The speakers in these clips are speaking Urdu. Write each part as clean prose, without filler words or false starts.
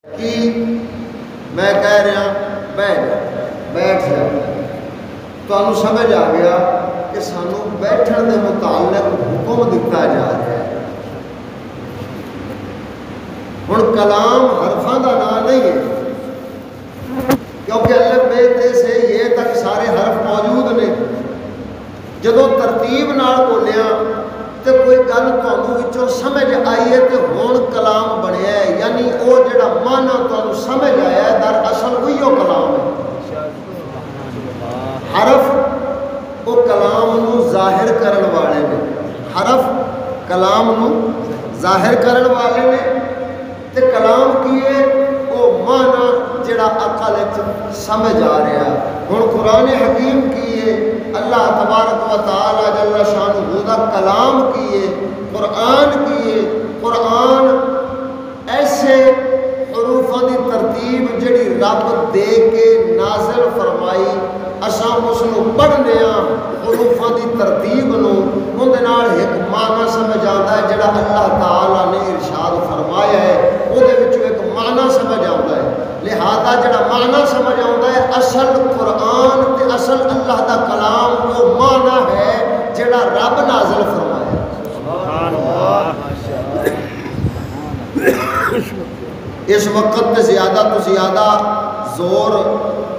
کہ میں کہہ رہا بیٹھ جا تو سمجھ آ گیا کہ سانو بیٹھن دے متعلق حکم دیتا جا رہا ہے۔ ہن کلام حرفاں دا نام نہیں ہے، کیونکہ الف بے تے سے یہ تک سارے حرف موجود نے۔ جدوں ترتیب نال بولیا تے کوئی گل تانوں وچوں سمجھ آئی ہے تے ہن کلام بنیا ہے، یعنی او جڑا معنی تانوں سمجھ آیا ہے در اصل وہی او کلام ہے۔ حرف او کلام نو ظاہر کرن والے نے، حرف کلام نو ظاہر کرن والے نے، تے کلام کی ہے او معنی جڑا عقل وچ سمجھ آ رہا۔ ہن قرآن حکیم کی ہے اللہ تبارک و تعالی جل شانہ دا کلام کی ہے، قرآن کی ہے۔ قرآن ایسے حروفاں دی ترتیب جڑی رب دے کے نازل فرمائی، اساں اس نو پڑھنے ہاں حروفاں دی ترتیب نو، اون دے نال ایک معنی سمجھ آندا ہے جڑا اللہ تعالی نے ارشاد فرمایا ہے، او دے وچ ایک معنی سمجھ آندا ہے۔ لہذا جڑا معنی سمجھ آندا ہے اصل قرآن تے اصل اللہ دا کلام وہ معنی ہے جڑا رب نازل فرمایا۔ سبحان اللہ۔ اس وقت تے زیادہ تو زیادہ زور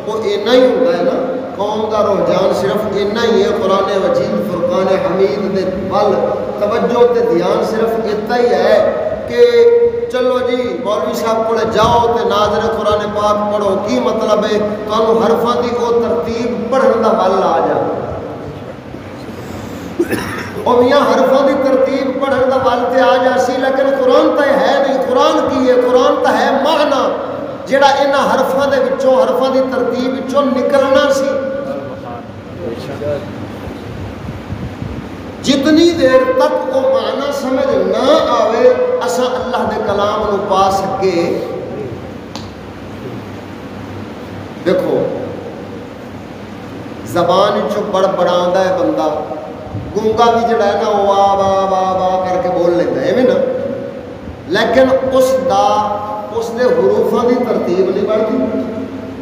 وہ اتنا ہی ہوتا ہے نا، قوم کا رجحان صرف اتنا ہی ہے، قرآن مجید فرقان حمید دے بل توجہ تے دھیان صرف اتنا ہی ہے کہ چلو جی مولوی صاحب کو جاؤ تے ناظر قرآن پاک پڑھو، کی مطلب ہے تانوں حرفاں دی او ترتیب پڑھن دا ول آ جا، اور میاں حرفاں دی ترتیب پڑھن دا ول تے آ جا سی، لیکن قرآن تے ہے نہیں۔ قرآن کی ہے؟ قرآن تے ہے معنی جڑا انہاں حرفاں دے وچوں حرفاں دی ترتیب وچوں نکلنا سی۔ جتنی دیر تک وہ معنی سمجھ نہ آوے اساں اللہ دے کلام نو پا سکے۔ دیکھو زبان چو بڑبڑاوندا ہے بندہ، گونگا بھی جڑا ہے نا وہ آ با با با کر کے بول لیتا ہے ایویں نا، لیکن اس دے حروفاں دی ترتیب نہیں بنتی،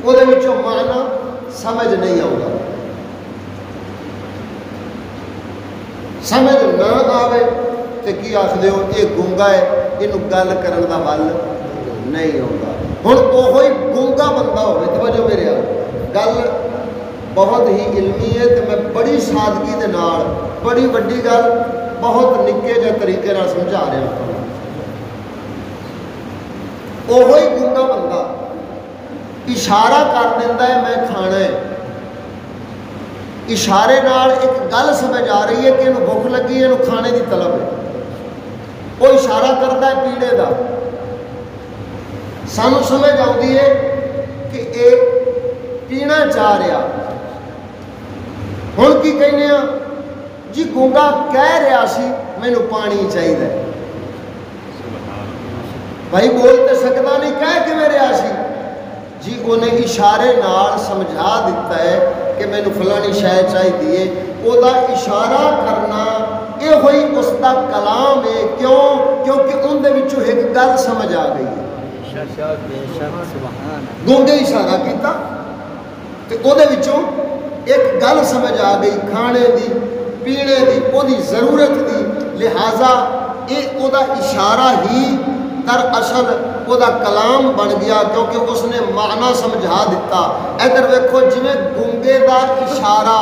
وہ دے وچوں معنی سمجھ نہیں آؤگا۔ سمجھ نہ آوے تے کی آخدے ہو یہ گونگا ہے، اینو گل کرن دا ول نہیں ہوگا۔ ہن اوہی گونگا بندہ ہوے، توجہ میرے آ گل بہت ہی علمی ہے تے میں بڑی سادگی دے نال بڑی وڈی گل بہت نکے جے طریقے نال سمجھا رہا ہوں۔ اوہی گونگا بندہ اشارہ کر دیندا ہے میں کھانا ہے، اشارے نال ایک گل سمجھ آ رہی ہے کہ انہوں بھوک لگی ہے، انہوں کھانے دی طلب ہے، وہ اشارہ کرتا ہے پیڑے دا، سانو سمجھ آتی ہے کہ ایک پینا چاہ رہا۔ ہن کی کہنے ہیں جی گونگا کہہ رہا سی مینوں پانی چاہیے، بھائی بول تے سکتا نہیں، کہہ کے میرے آسی جی انہیں اشارے نال سمجھا دیتا ہے کہ مینوں فلانی شے چاہیے، او دا اشارہ کرنا یہ ہوئی اس دا کلام ہے۔ کیوں؟ کیونکہ ان دے وچوں ایک گل سمجھ آ گئی ہے، گونگے اشارہ کیتا تے او دے وچوں ایک گل سمجھ آ گئی، کھانے دی پینے دی او دی ضرورت دی، لہٰذا یہ او دا اشارہ ہی در اصل وہ دا کلام بن گیا، کیونکہ اس نے معنی سمجھا دیتا۔ ادھر ویکھو جویں گونگے دا اشارہ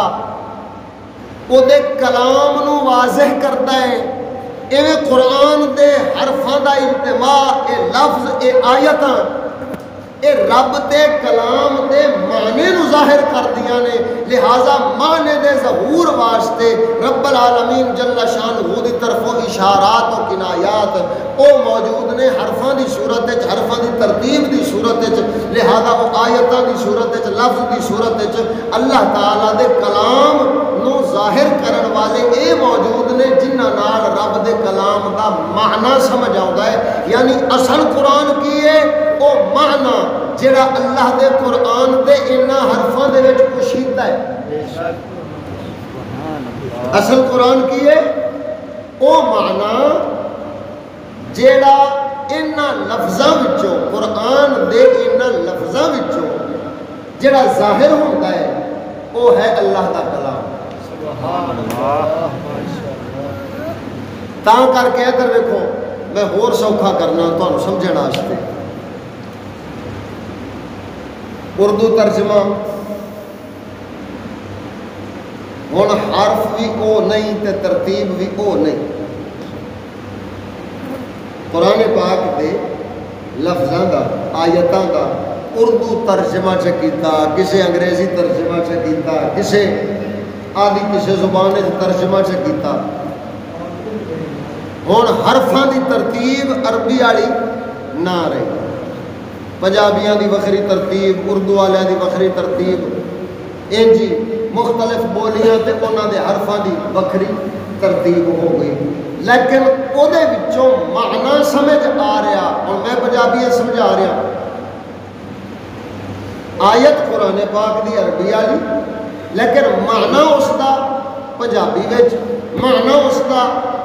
وہ دے کلام نو واضح کرتا ہے، ایویں قرآن دے حرفاں دا التماع، اے لفظ اے آیتاں اے رب دے کلام دے معنی نو ظاہر کر دیا نے، لہٰذا معنی دے ظہور واسطے رب العالمین جل شانہ دی طرفوں اشارات و کنایات او موجود نے حرفاں دی صورت وچ، حرفاں دی ترتیب دی صورت وچ، لہٰذا او آیتاں دی صورت وچ، لفظ دی صورت وچ اللہ تعالی دے کلام نو ظاہر کرن والے اے موجود نے جنہاں نال رب دے کلام دا معنی سمجھ آوندا ہے۔ یعنی اصل قرآن کی ہے او معنی جڑا اللہ دے قرآن دے انہاں حرفاں دے وچ پوشیدہ ہے۔ اصل قرآن کی ہے او معنی جڑا انہاں لفظاں وچوں، قرآن جڑا ظاہر ہوتا ہے وہ ہے اللہ کا کلام. تا کر کے ادھر دیکھو میں ہور سوکھا کرنا تمہیں سمجھنے واسطے. اردو ترجمہ ہوں حرف بھی وہ نہیں تے ترتیب بھی وہ نہیں. قرآن پاک دے لفظاں دا آیتاں دا اردو ترجمہ چکیتا, کسے انگریزی ترجمہ چکیتا, کسے آدھی کسے زبان ترجمہ چکیتا. ہوں حرفاں دی ترتیب عربی والی نہ رہی, پنجابیاں دی وکھری ترتیب, اردو والیاں دی وکھری ترتیب, انجی مختلف بولیاں تے انہاں دے حرفاں دی وکھری ترتیب ہو گئی. لیکن او دے وچوں معنی سمجھ آ رہا. اور میں پنجابی سمجھا رہا, آیت قرآن پاک دی عربی والی, لیکن معنی اس دا پنجابی وچ, معنی اس دا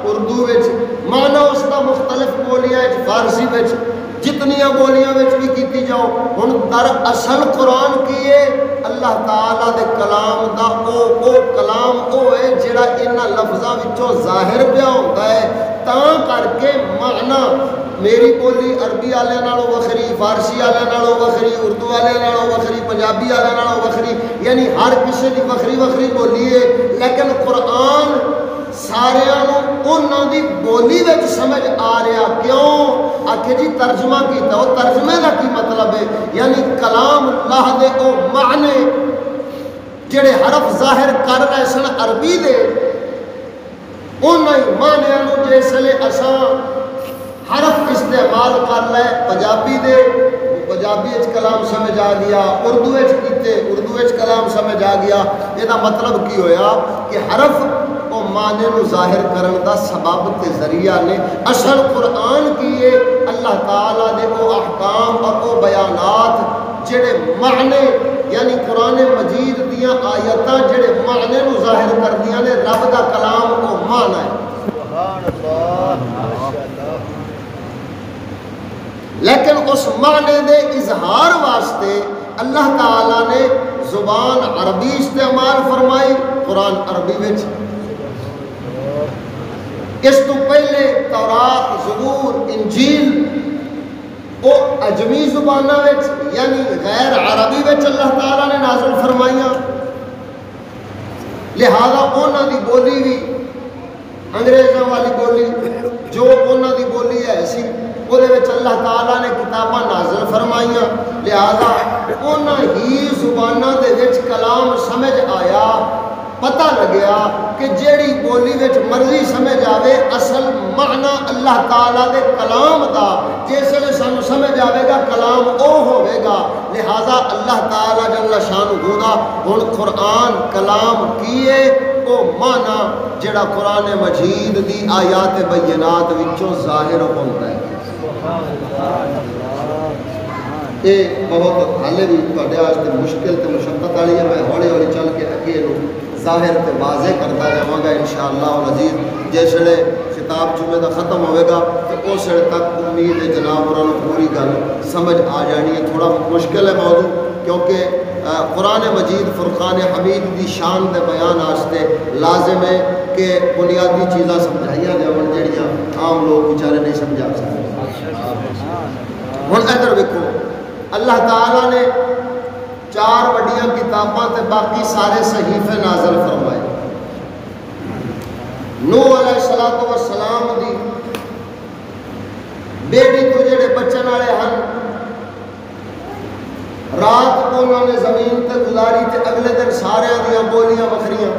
اردو وچ, معنی اس دا مختلف بولیاں وچ, فارسی وچ, جتنیاں بولیاں وچ بھی کیتی جاؤ. ہن در اصل قرآن کی ہے اللہ تعالیٰ دے کلام دا او کلام او ہے جڑا انہاں لفظاں وچوں ظاہر پیا ہوندا ہے. تاں کر کے معنی میری بولی عربی والے نالوں وکھری, فارسی والے نالوں وکھری, اردو والے نالوں وکھری, پنجابی والے نالوں وکھری, یعنی ہر کسی دی وکھری وکھری بولی ہے. لیکن قرآن ساریاں نوں انہاں دی بولی وچ سمجھ آ رہا. کیوں آکھے جی ترجمہ کیتا, وہ ترجمے کا کی مطلب ہے؟ یعنی کلام اللہ دے او معنی جڑے حرف ظاہر کر رہے سن عربی دے, انہاں معنیاں نوں جسلے اساں حرف استعمال کر لے پنجابی دے, پنجابی وچ کلام سمجھ آ گیا, اردو وچ کیتے اردو وچ کلام سمجھ آ گیا. یہ مطلب کی ہویا کہ حرف او معنی نو ظاہر کرن دا سبب تے ذریعہ نے. اصل قرآن کی ہے اللہ تعالیٰ نے وہ احکام اور وہ بیانات جڑے معنی یعنی قرآن مجید دیاں آیتاں جڑے معنی نو ظاہر کردیاں نے. رب دا کلام وہ معنی ہے. لیکن اس معنی دے اظہار واسطے اللہ تعالیٰ نے زبان عربی استعمال فرمائی, قرآن عربی وچ. اس تو پہلے تورات, زبور, انجیل وہ اجمی زبانہ وچ یعنی غیر عربی وچ اللہ تعالیٰ نے نازل فرمائیاں. لہذا انہاں دی بولی بھی انگریزاں والی بولی جو انہاں دی بولی ہے سی وہ اللہ تعالیٰ نے کتاباں نازل فرمائیاں. لہذا انہاں ہی زباناں دے وچ کلام سمجھ آیا, پتہ لگیا کہ جیڑی بولی وچ مرضی سمجھ آوے اصل معنی اللہ تعالیٰ دے کلام دا جس لئے سانو سمجھ آوے گا کلام او ہوئے گا. لہذا اللہ تعالیٰ جل شانہ دا ہن قرآن کلام کیے او معنی جڑا قرآن مجید دی آیات بینات وچوں ظاہر ہوندا ہے. یہ بہت حالے بھی تھوڑے واسطے مشکل تے مشقت والی ہے. میں ہولی ہولی چل کے اگے ظاہر تے واضح کرتا رہاں گا انشاءاللہ العزیز. جس ویلے خطاب جمعے دا ختم ہوئے گا تو اس ویلے تک امید ہے جناب اور پوری گل سمجھ آ جانی ہے. تھوڑا مشکل ہے موضوع کیونکہ قرآن مجید فرقان حمید دی شان دے بیان واسطے لازم ہے کہ بنیادی چیزاں سمجھائیاں جاون جڑیاں عام لوگ بیچارے نہیں سمجھا سکتے. ہن ادھر ویکھو اللہ تعالیٰ نے 4 وڈیاں کتاباں تے باقی سارے صحیفے نازل فرمائے. نوح علیہ السلام دی بیٹی تو جڑے بچن والے ہیں رات انہوں نے زمین تے گزاری تے اگلے دن سارے دیاں بولیاں وکھریاں,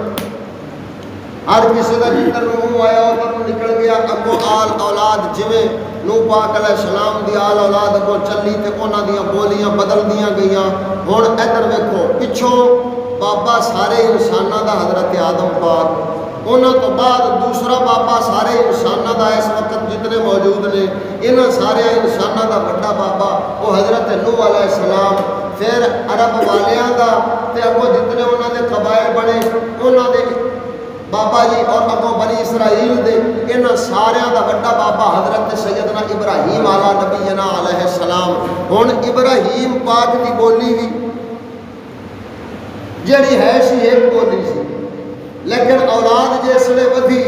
ہر کسی کا جدھر منہ آیا ادھر نکل گیا. اگوں آل اولاد جویں نوح پاک علیہ السلام دی آل اولاد اگوں چلی تے انہاں دیاں بولیاں بدل دیاں گئیاں. ہن ادھر ویکھو پچھوں بابا سارے انساناں دا حضرت آدم پاک, انہاں تو بعد دوسرا بابا سارے انساناں دا اس وقت جتنے موجود نے انہاں سارے انساناں دا بڑا بابا وہ حضرت نوح علیہ السلام. پھر عرب والیاں دا تے اگوں جتنے انہاں دے قبائل بنے انہاں دے بابا جی اور اگوں بنی اسرائیل دے انہاں ساریاں دا بڑا بابا حضرت سیدنا ابراہیم علیہ نبینا علیہ السلام. ہن ابراہیم پاک دی بولی بھی جیڑی ہے سی ایک بولی سی، لیکن اولاد جس لے ودھی،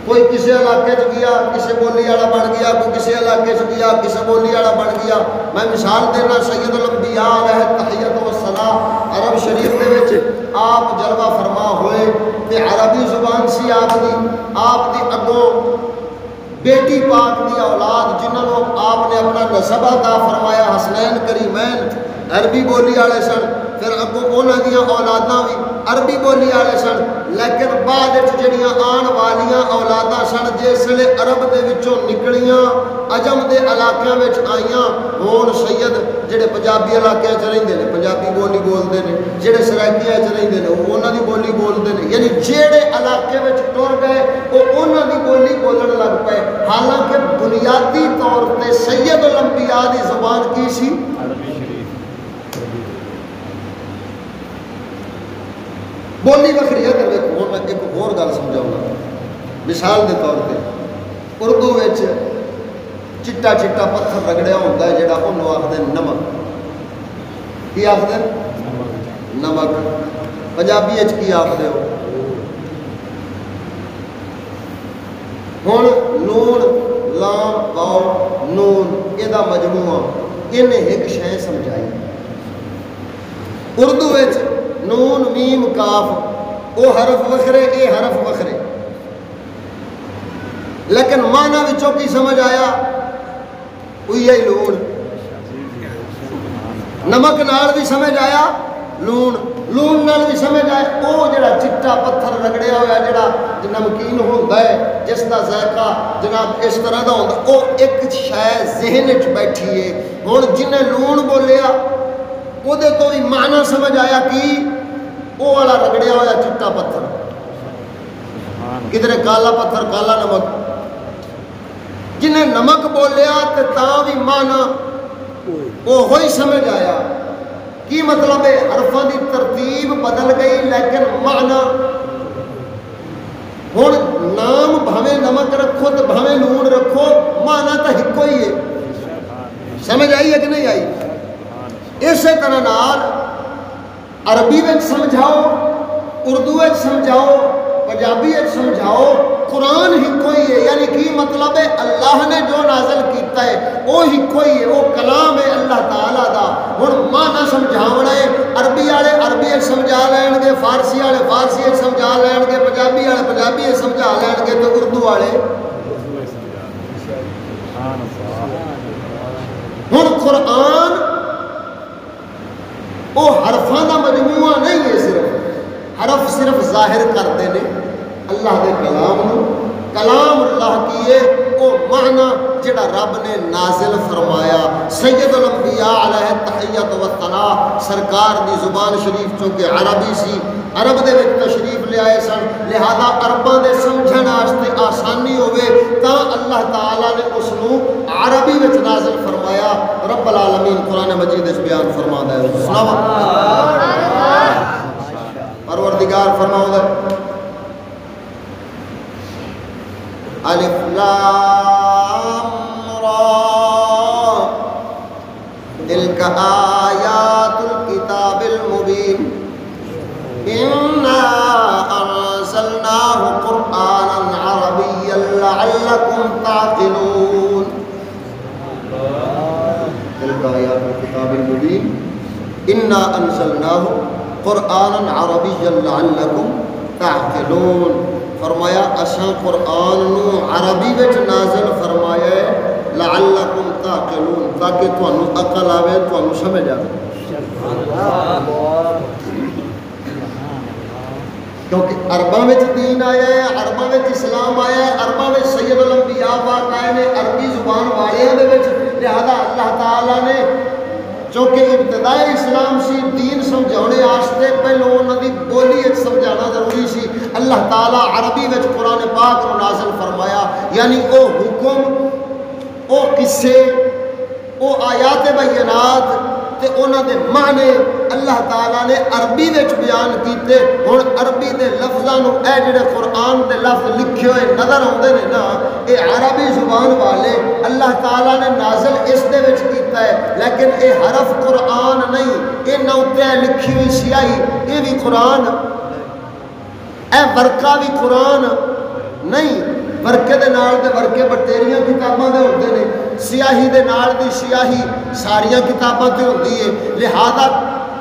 کوئی کسی علاقے چ گیا کسی بولی والا بن گیا، کوئی کسی علاقے چ گیا کسی بولی والا بن گیا۔ میں مثال دینا، سید الانبیاء علیہ التحیۃ والثناء عرب شریف دے وچ آپ جلوہ فرما ہوئے تے عربی زبان سی آپ دی اگوں بیٹی پاک دی اولاد جنہوں آپ نے اپنا نسب عطا فرمایا حسنین کریمین عربی بولی والے سن، پھر اگوں انہاں دیاں اولاداں بھی عربی بولی والے سن، لیکن بعد جڑیاں آن والیاں اولاداں سن جس لے عرب دے وچوں نکلیاں عجم دے علاقیاں وچ آئیاں، ہون سید جڑے پنجابی علاقے چ رہندے نے پنجابی بولی بولدے نے، جڑے سرائکیاں چ رہندے نے وہ انہاں دی بولی بولدے نے، یعنی جڑے علاقے وچ ٹر گئے وہ انہاں دی بولی بولن لگ پئے، حالانکہ بنیادی طور تے سید الانبیاء دی زبان کی سی؟ بولی وکری ہے۔ میں ایک اور گل سمجھاؤں گا، مثال کے طور پہ اردو چٹا چٹا پتھر رگڑیا ہوتا ہے جڑا انہوں آخر نمک، کی آخر نمک، پنجابی کی آخر ہو؟ ہوں نون لام واؤ نون یہ مجموعہ انہیں ایک شے سمجھائی، اردو نون میم کاف وہ حرف وکھرے اے حرف وکھرے، لیکن معنی وچوں کی سمجھ آیا وہی لون، نمک نال بھی سمجھ آیا لون، لون نال بھی سمجھ آیا وہ جڑا چٹا پتھر رگڑیا ہوا جڑا نمکین ہوتا ہے جس کا ذائقہ جناب اس طرح کا ہوتا وہ ایک شے ذہن چ بیٹھی ہے۔ ہوں جنہیں لون بولیا وہ تو بھی معنی سمجھ آیا کہ وہ والا رگڑیا ہوا چٹا پتھر، کدھر کالا پتھر کالا نمک، جنہیں نمک بولیا تو تاں بھی معنی وہ ہوئی سمجھ آیا۔ کی مطلب ہے؟ حرفاں دی ترتیب بدل گئی لیکن معنی ہوں نام بھاویں نمک رکھو تو بھاویں لون رکھو معنی تو ایک ہی ہے۔ سمجھ آئی ہے کہ نہیں آئی؟ اسی طرح نال عربی میں سمجھاؤ، اردو میں سمجھاؤ، پنجابی میں سمجھاؤ، قرآن ہی کوئی ہے، یعنی کی مطلب ہے اللہ نے جو نازل کیتا ہے وہ ہی کوئی ہے، وہ کلام ہے اللہ تعالیٰ دا۔ ہوں معنی سمجھاونا ہے، عربی والے عربی سمجھا لین گے، فارسی والے فارسی سمجھا لین گے، پنجابی والے پنجابی سمجھا لین گے، تو اردو والے ہوں قرآن وہ حرفاں دا مجموعہ نہیں ہے، حرف صرف ظاہر کرتے ہیں اللہ دے کلام نو، کلام اللہ کی ہے وہ معنی جڑا رب نے نازل فرمایا۔ سید الانبیاء علیہ التحیۃ والثناء سرکار دی زبان شریف چونکہ عربی سی، عرب دے وچ تشریف لے آئے سن، لہذا عرباں دے سمجھن واسطے آسانی ہوئے تاں اللہ تعالیٰ نے اس نو عربی وچ نازل فرمایا۔ رب العالمین قرآن مجید اس بیان فرماتا ہے، پروردگار فرماؤں الف لام را تلک آیات الکتاب المبین انا انزلناه قرآنا عربیا لعلکم تعقلون۔ تلک آیات الکتاب المبین انا انزلناه قرآنا عربیا لعلکم تعقلون۔ فرمایا اساں قرآن نو عربی وچ نازل فرمایا ہے لعلکم تعقلون، تاکہ تانوں عقل آوے، تانوں سمجھ آوے، کیونکہ عرباں وچ دین آیا ہے، عرباں وچ اسلام آیا ہے، عرباں وچ سید الانبیاء پاک آئے نے عربی زبان والیاں دے وچ، لہذا اللہ تعالیٰ نے چونکہ ابتدائی اسلام سی دین سمجھانے واسطے پہلو انہاں دی بولی سمجھانا ضروری سی، اللہ تعالیٰ عربی وچ قرآن پاک نو نازل فرمایا، یعنی او حکم، او قصے، او آیات بینات تے انہاں دے معنی اللہ تعالیٰ نے عربی وچ بیان کیتے۔ ہن عربی دے لفظاں نو اے جڑے قرآن دے لفظ لکھے ہوئے نظر آوندے نے نا، اے عربی زبان والے اللہ تعالیٰ نے نازل اس دے وچ کیتا ہے، لیکن اے حرف قرآن نہیں، اے نوتے لکھی ہوئی سیاہی اے بھی قرآن، اے ورقہ بھی قرآن نہیں۔ ورقے دے نال دے ورقے بٹیریاں کتاباں دے ہوندے نے، سیاہی دے نال دی سیاہی ساریاں کتاباں تے ہوندی ہے۔ لہذا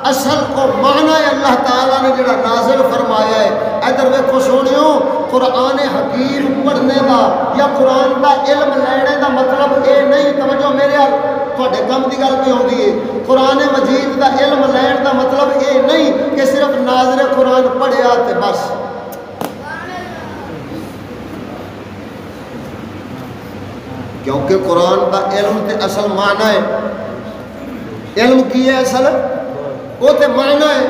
اصل کو معنی اللہ تعالیٰ نے جڑا نازل فرمایا ہے، ادھر ویکھو سونیو، قرآن حکیم پڑھنے دا یا قرآن دا علم لینے دا مطلب اے نہیں، توجہ میرے تھوڑے کم دی گل پہ ہوندی ہے، قرآن مجید دا علم لین دا مطلب اے نہیں کہ صرف ناظر قرآن پڑھیا تے بس۔ کیونکہ قرآن دا علم تے اصل معنی ہے، علم کی ہے اصل وہ تے معنی ہے،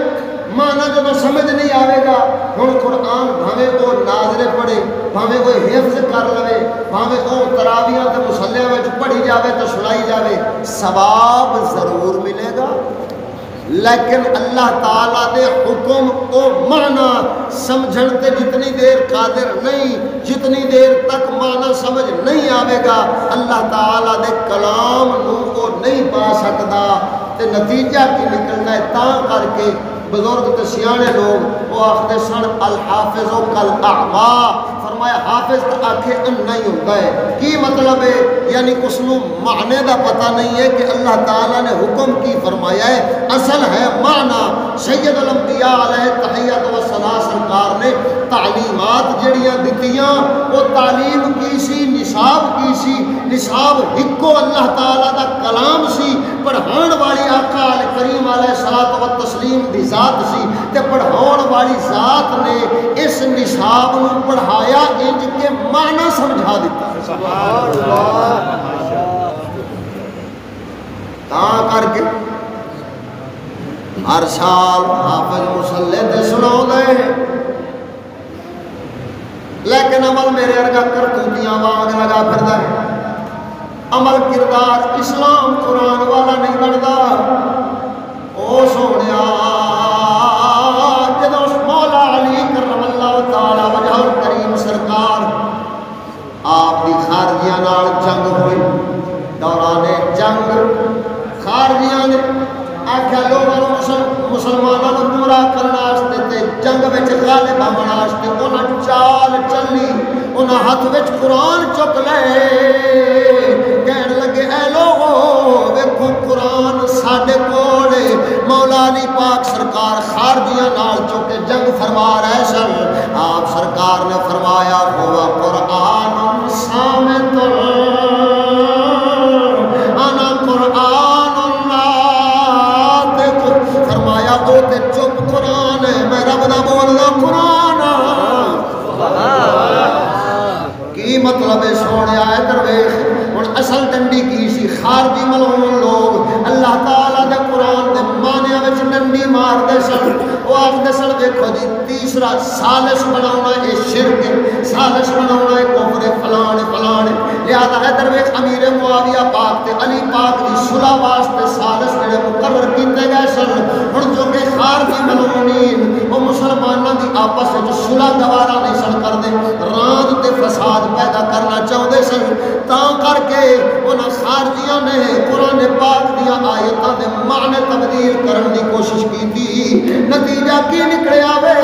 معنی جب سمجھ نہیں آئے گا، ہن قرآن بھاوے وہ ناظر پڑھے، بھاوے وہ حفظ کر لوے، بھاوے وہ تراویحاں تے مصلیاں وچ پڑھی جاوے تے سنائی جاوے، ثواب ضرور ملے گا، لیکن اللہ تعالیٰ دے حکم او معنی سمجھن تے جتنی دیر قادر نہیں، جتنی دیر تک معنی سمجھ نہیں آوے گا، اللہ تعالیٰ دے کلام نو او نہیں پا سکتا، تے نتیجہ کی نکلنا ہے۔ تاں کر کے بزرگ تے سیانے لوگ وہ آخدے سن الحافظ و کل اعما، فرمایا حافظ تے آنکھیں انہا ہی ہوتا ہے۔ کی مطلب ہے؟ یعنی اس نو معنی دا پتہ نہیں ہے کہ اللہ تعالیٰ نے حکم کی فرمایا ہے، اصل ہے معنی۔ سید الانبیاء علیہ تحیت و ثنا سرکار نے تعلیمات جڑیاں دتیاں، وہ تعلیم کی سی، نصاب کی سی، نصاب ہکو اللہ تعالیٰ دا کلام سی، پڑھان والی آقا علیہ کریم علیہ الصلوۃ والتسلیم دی ذات سی، تے پڑھاؤن والی ذات نے اس نصاب نو پڑھایا انج کے معنی سمجھا دیتا۔ سبحان اللہ۔ تاں کر کے ہر سال حافظ مصلی تے سناؤ دے، لیکن عمل میرے ارگا کرتوتیاں وانگ لگا پھردا ہے، عمل کردار اسلام قرآن والا نہیں بنتا۔ او سونیا جدو مولا علی کرم اللہ تعالی وجہ کریم سرکار آپ دی خارجیاں نال جنگ ہوئی، دوران جنگ خارجیاں نے آکھیا لوگوں مسلمانوں کو گمراہ کرنا واسطے تے جنگ وچ غالب ہونا واسطے انہاں چال چلی، انہاں ہاتھ وچ قرآن چک لے، کہن لگے اے لوگو ویکھو قرآن ساڈے کول ہے۔ مولا علی پاک سرکار خارجیاں نال چک کے جنگ فرما رہے سن، آپ سرکار نے فرمایا ہوا قرآن صامت انا قرآن ناطق، فرمایا وہ تے چپ قرآن ہے، میں رب دا بولدا قرآن۔ کی مطلب ہے سونے آئے درویش؟ ہن اصل ڈنڈی کی سی، خارجی ملعون لوگ اللہ تعالیٰ دے قرآن دے معنی وچ ڈنڈی مار دے سن، وہ آخدے سن ویکھو جی تیسرا سالس بناونا اے شرک، سالس بناونا اے کفر فلانے فلانے۔ لہذا ہے درویش امیر معاویہ پاک تے علی پاک دی صلح واسطے سالس جڑے مقرر کیتے گئے سن، ہن جو کہ خارجی ملعونین وہ مسلماناں دی آپس وچ صلح گوارا نہیں سن کردے، راند تے فساد پیدا کرنا چاہتے سن، تاں کر کے انہاں خارجیاں نے قرآن پاک دیاں آیتاں دے معنی تبدیل کرن دی کوشش کی تھی۔ نتیجہ کی نکلیا وے؟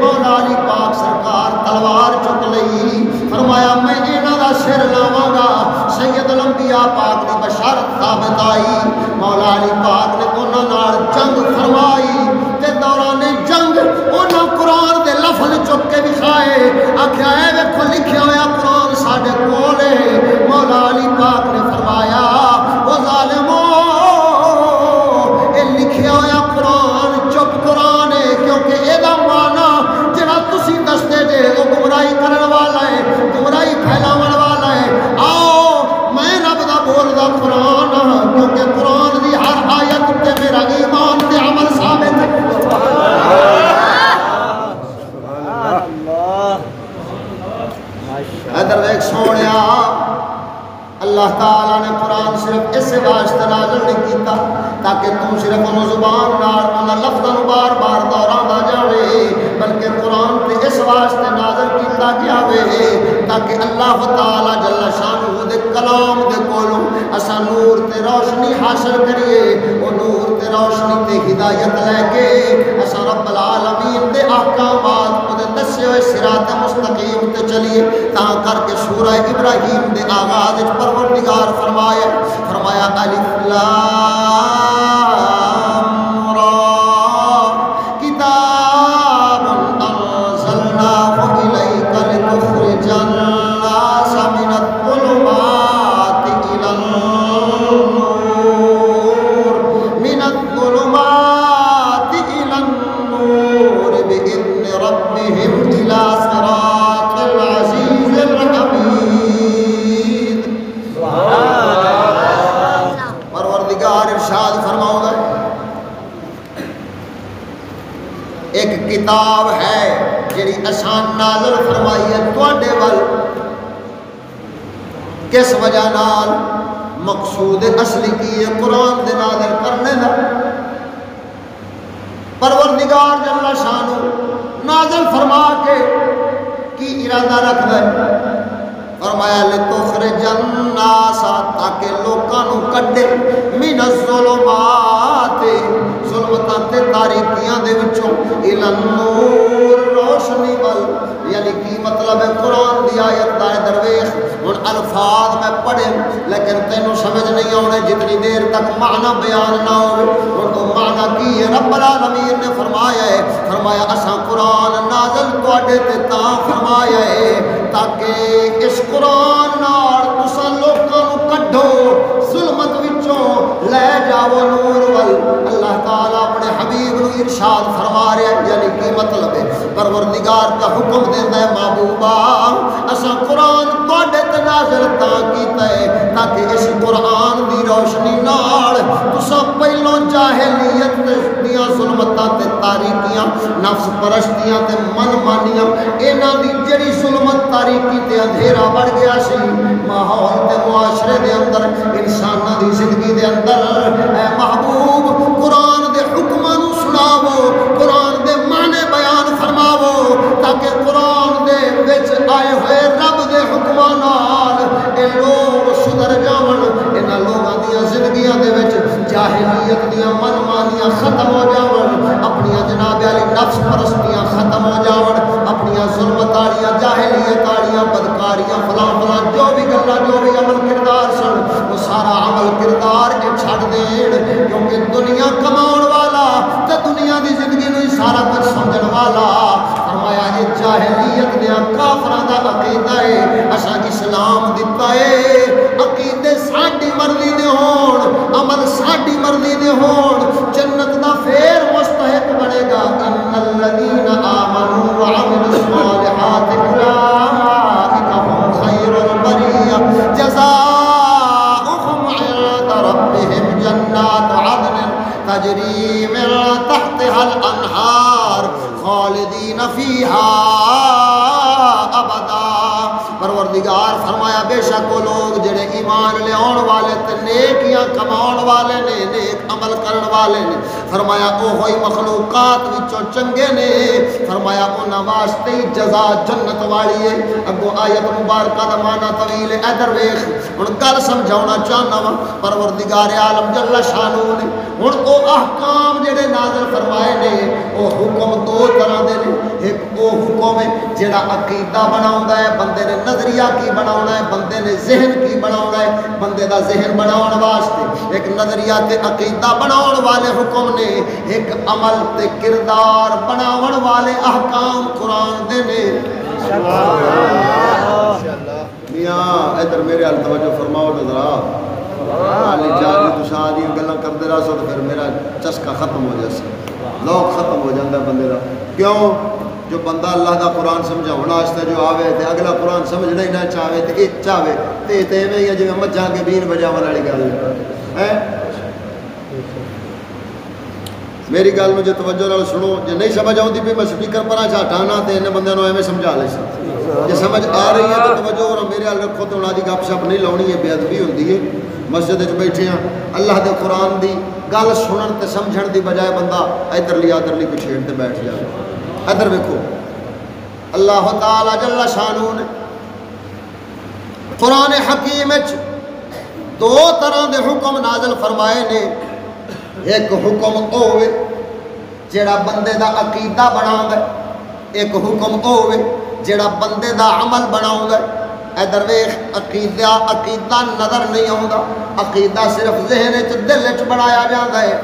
مولا علی پاک سرکار تلوار چک لئی، فرمایا میں انہاں دا سر لاواں گا۔ سید الانبیاء پاک دی بشارت ثابت آئی، مولا علی پاک نے انہاں نال جنگ فرمائی، تے دوران جنگ انہاں قرآن دے لفظ چک کے دکھائے، آکھیا اے ویکھو لکھیا ہویا قرآن ساڈے کول ہے۔ مولا علی پاک نے فرمایا او ظالمو اے لکھیا ہویا قرآن چپ قرآن ہے، کیونکہ اے دا معنی جڑا تسی دستے جے او گمراہی کرن والا ہے، گمراہی پھیلاون والا ہے۔ آؤ میں رب دا بولدا قرآن ہاں، کیونکہ قرآن دی ہر آیت تے میرا ایمان تے عمل ثابت ہے۔ ادھر ایک سونیا اللہ تعالیٰ نے قرآن صرف اس واسطے نازل نہیں کیتا تاکہ تم صرف انہوں زبان نار انہوں لفظاں بار بار دوراندا جاوے، بلکہ قرآن تے اس واسطے نازل کیتا گیا وے تاکہ اللہ تعالیٰ جل شانہ دے کلام دے کولوں اسا نور تے روشنی حاصل کریے وہ نور تے روشنی تے ہدایت لے کے اسا رب العالمین دے احکامات دے دسے ہوئے صراط مستقیم تے چلیے تاں کر کے سورہ ابراہیم دے آغاز وچ پروردگار فرمایا الف لام را کتاب انزلناه الیک لتخرج الناس من الظلمات الى النور من الظلمات الى النور باذن ربهم الى صراط العزيز الحميد پروردگار ارشاد فرماؤں گا ایک کتاب ہے جڑی آسان نازل فرمائی ہے تواڈے ول کس وجہ نال مقصود اصلی کی ہے قرآن دے نازل کرنے دا پروردگار جل شانہ نازل فرما کے کی ارادہ رکھ دے فرمایا لتخرج الناس تاکہ لوکاں نو کڈے من الظلمات ظلمتاں تے تاریکیاں دے وچوں الی النور روشنی ول یعنی کی مطلب ہے قرآن دی آیت دا درویش ہن الفاظ میں پڑھے لیکن تینوں سمجھ نہیں آنے جتنی دیر تک معنی بیان نہ ہو ہن تو معنی کی ہے رب العالمین نے فرمایا اساں قرآن نازل تواڈے تے تاں فرمایا ہے تاکہ اس قرآن نال تساں لوکاں نو کڈھو ظلمت وچوں لے جاؤ نور ول اللہ تعالی اپنے حبیب نو ارشاد فرما رہا ہے یعنی کی مطلب ہے پروردگار کا حکم دیندا ہے محبوبا اساں قرآن تواڈے تے نازل تاں کیتا ہے تاکہ اس قرآن دی روشنی نال تساں پہلوں جاہلیت دیاں ظلمتاں تے تاریکیاں نفس پرستیاں تے من مانیاں انہاں دی جڑی ظلمت تاریکی تے اندھیرا بڑھ گیا سی ماحول تے معاشرے دے اندر انساناں دی زندگی دے اندر اے محبوب قرآن دے حکماں نو سناو قرآن دے معنی بیان فرماو تاکہ قرآن دے وچ آئے ہوئے رب دے حکماں نال اے لوگ سدھر جاون انہاں لوگاں دیاں زندگیاں دے وچ جاہلیت دیاں من مانیاں ختم ہو جاون اپنیاں جناب علی نفس پرستیاں ختم ہو جاون اپنیاں ظلمت والیاں جاہلیت والیاں بدکاریاں فلاں جو بھی گلاں جو بھی عمل کردار سن وہ سارا عمل کردار کے چھڈ دین کیونکہ دنیا کماؤن والا تے دنیا دی زندگی نو سارا کچھ سمجھن والا فرمایا یہ جاہلیت دے کافراں دا عقیدہ ہے اساں اسلام دتا ہے عقیدے ساڈی مرضی دے ہون عمل ساڈی مرضی دے ہون جنت دا پھر مستحق بنے گا ان الذین آمنوا وعملوا الصالحات اولئک هم خیر البریہ جزاؤہم عند ربہم جنات عدن تجری من تحتها الانہار خالدین فیہا ابدا پروردگار فرمایا بے شک وہ لوگ جڑے ایمان لے آن والے تے نیکیاں کماؤن والے نے نیک عمل کرن والے نے فرمایا او ہوئی مخلوقات وچوں چنگے نے فرمایا انہاں واسطے جزا جنت والی ہے اگو آیت مبارکہ دا معنی طویل ہے ادھر ویکھ ہن گل سمجھاونا چاہنا وا پروردگار عالم جل شانہ نے ہن او احکام جڑے نازل فرمائے نے او حکم دو طرح دے نے ایک او حکم ہے جڑا عقیدہ بناوندا ہے بندے نے نظریہ کی بناونا ہے بندے نے ذہن کی بناونا ہے بندے دا ذہن بناون واسطے ایک نظریہ تے عقیدہ بناون والے حکم نے ایک عمل تے کردار بناون والے احکام قرآن دے نے میاں ادھر میرے حال توجہ فرماؤ ذرا علی جان تو شادی گلاں کردے رہو تو پھر میرا چسکا ختم ہو جائے لوگ ختم ہو جاتا ہے بندے دا کیوں جو بندہ اللہ دا قرآن سمجھا ہونا آستا جو آوے تے اگلا قرآن سمجھنا ہی نہ چاہے تے ایک چاہے تے میں یا جو مجھا کے بین بجا والی گل ہے میری گل مجھے توجہ نال سنو جے نہیں سمجھ آتی بھی میں سپیکر پر چا ہٹانا تے ان بندے نو ایویں سمجھا لے سا جے سمجھ آ رہی ہے تو توجہ اور میرے حال رکھو تو انہاں دی گپ شپ نہیں لاونی ہے بے ادبی ہوندی ہے مسجد وچ بیٹھے ہیں اللہ دے قرآن دی گل سنن تے سمجھن دی بجائے بندہ ادھر لی کچھ چھیڑ تے بیٹھ جائے ادھر ویکھو اللہ تعالی جل شانہ نے قرآن حکیم وچ دو طرح دے حکم نازل فرمائے نے. ایک حکم ہوے جڑا بندے دا عقیدہ بناوندا ہے, ایک حکم ہوے جڑا بندے دا عمل بناوندا ہے. ادھر ویکھ عقیدہ نظر نہیں آوندا, عقیدہ صرف ذہن وچ دل وچ بنایا جاندا ہے.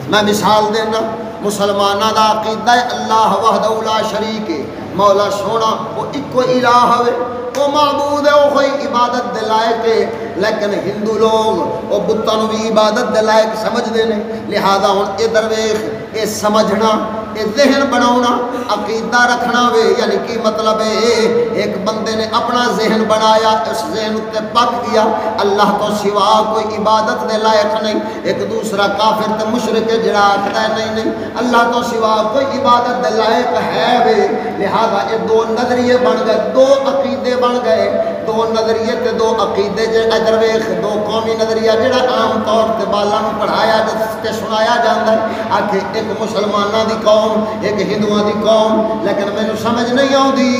میں مثال دینا, مسلمانوں دا عقیدہ ہے اللہ وحدہ لا شریک ہے, مولا سونا وہ ایک الہ ہے, وہ معبود ہے, وہ کوئی عبادت دے لائق ہے. لیکن ہندو لوگ وہ بتاں نوں بھی عبادت دے لائق سمجھدے نے. لہذا ہن ادھر ویکھ اے سمجھنا, اے ذہن بناونا, عقیدہ رکھنا وے, یعنی کی مطلب ہے ایک بندے نے اپنا ذہن بنایا, اس ذہن تے پک گیا اللہ تو سوا کوئی عبادت دے لائق نہیں. ایک دوسرا کافر تے مشرک جڑا آکھدا ہے نہیں نہیں اللہ تو سوا کوئی عبادت دے لائق ہے وے. لہذا یہ دو نظریے بن گئے, دو عقیدے بن گئے, دو نظریے تے دو عقیدے. جے ادھر ویکھ دو قومی نظریہ جڑا عام طور تے بالاں نوں پڑھایا تے سنایا جاندا ہے, آکھے ایک مسلماناں دی قوم ایک ہندوؤں دی قوم. لیکن مینوں سمجھ نہیں آؤندی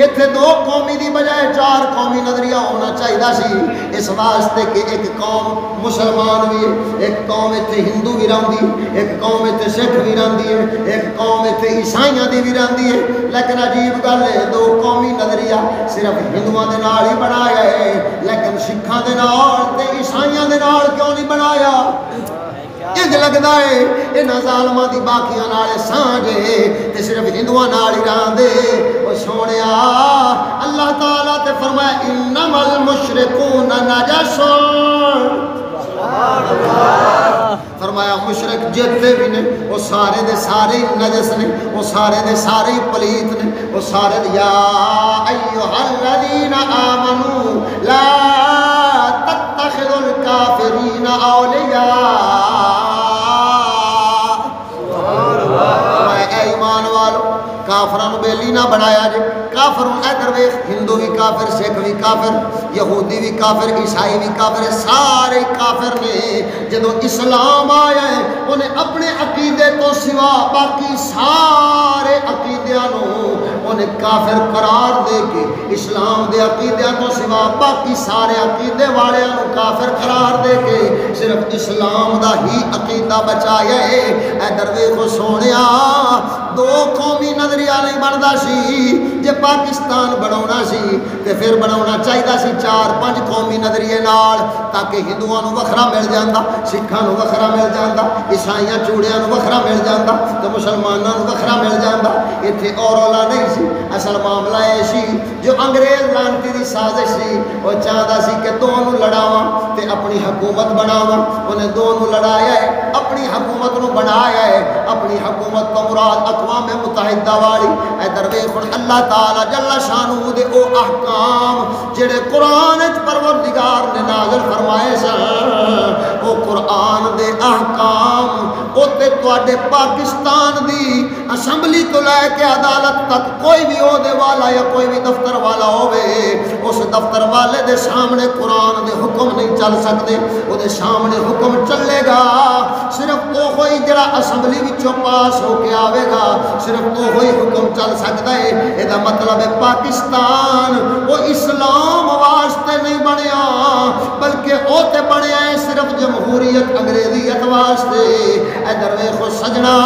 ایتھے دو قومی دی بجائے چار قومی نظریہ ہونا چاہیدا سی, اس واسطے کہ ایک قوم مسلمان بھی ہے, ایک قوم ایتھے ہندو بھی رہندی, ایک قوم ایتھے سکھ بھی رہندی ہے, ایک قوم ایتھے عیسائیاں دی بھی رہندی ہے. لیکن عجیب گل ہے دو قومی نظریہ صرف ہندوؤں دے نال ہی بنایا ہے, لیکن سکھاں دے نال تے عیسائیاں دے نال کیوں نہیں بنایا؟ انج لگدا ہے انہاں ظالماں دی باقیاں نال سانجھ ہے تے صرف ہندوؤں نال ہی رہندے. او سونیا اللہ تعالیٰ تے فرمایا انما المشرکون نجس, فرمایا مشرک جتنے بھی نے وہ سارے دے سارے نجس نے, وہ سارے دے سارے پلیت نے, وہ سارے یا ایھا الذین آمنوا لا تتخذوا الکافرین اولیاء. اے ایمان والو کافران بیلی نہ بنایا جے. کافروں ادھر ویکھ ہندو بھی کافر, سکھ بھی کافر, یہودی بھی کافر, عیسائی بھی کافر, سارے کافر نے. جدو اسلام آیا ہے انہیں اپنے عقیدے تو سوا باقی سارے عقیدیاں نو انہیں کافر قرار دے کے, اسلام دے عقیدے تو سوا باقی سارے عقیدے والے نو کافر قرار دے کے صرف اسلام دا ہی عقیدہ بچایا ہے. ادھر ویکھو سونیا دو قومی نظریہ نہیں بندا سی. جے پاکستان بناونا سی تے پھر بناونا چاہیدا سی چار پانچ قومی نظریے نال, تاکہ ہندوؤں نو وکھرا مل جاندا, سکھاں نو وکھرا مل جاندا, عیسائیاں چوڑیاں نو وکھرا مل جاندا تے مسلماناں نو وکھرا مل جاندا. ایتھے اور اولا نہیں سی. اصل معاملہ اے سی جو انگریز لانتی دی سازش سی, وہ چاہدا سی کہ دونوں لڑاواں تے اپنی حکومت بناواں. انہیں دونوں لڑایا ہے, اپنی حکومت نو بنایا ہے. اپنی حکومت تو مراد اقوام متحدہ والی. ادھر ویکھ اللہ تعالی جل شانہ دے او احکام جڑے قرآن وچ پروردگار نے نازل فرمائے سن, او قرآن دے احکام او تے تواڈے پاکستان دی اسمبلی تو لے کے عدالت تک کوئی بھی عہدے والا یا کوئی بھی دفتر والا ہوے, اس دفتر والے دے سامنے قرآن دے حکم نہیں چل سکتے. او دے سامنے حکم چلے گا صرف اوہی جڑا اسمبلی وچوں پاس ہو کے آوے گا, صرف اوہی حکم چل سکتا ہے. اے دا مطلب ہے پاکستان وہ اسلام واسطے نہیں بنیا, بلکہ او تے بنیا ہے صرف جمہوریت انگریزیت واسطے. ادھر ویکھو سجنا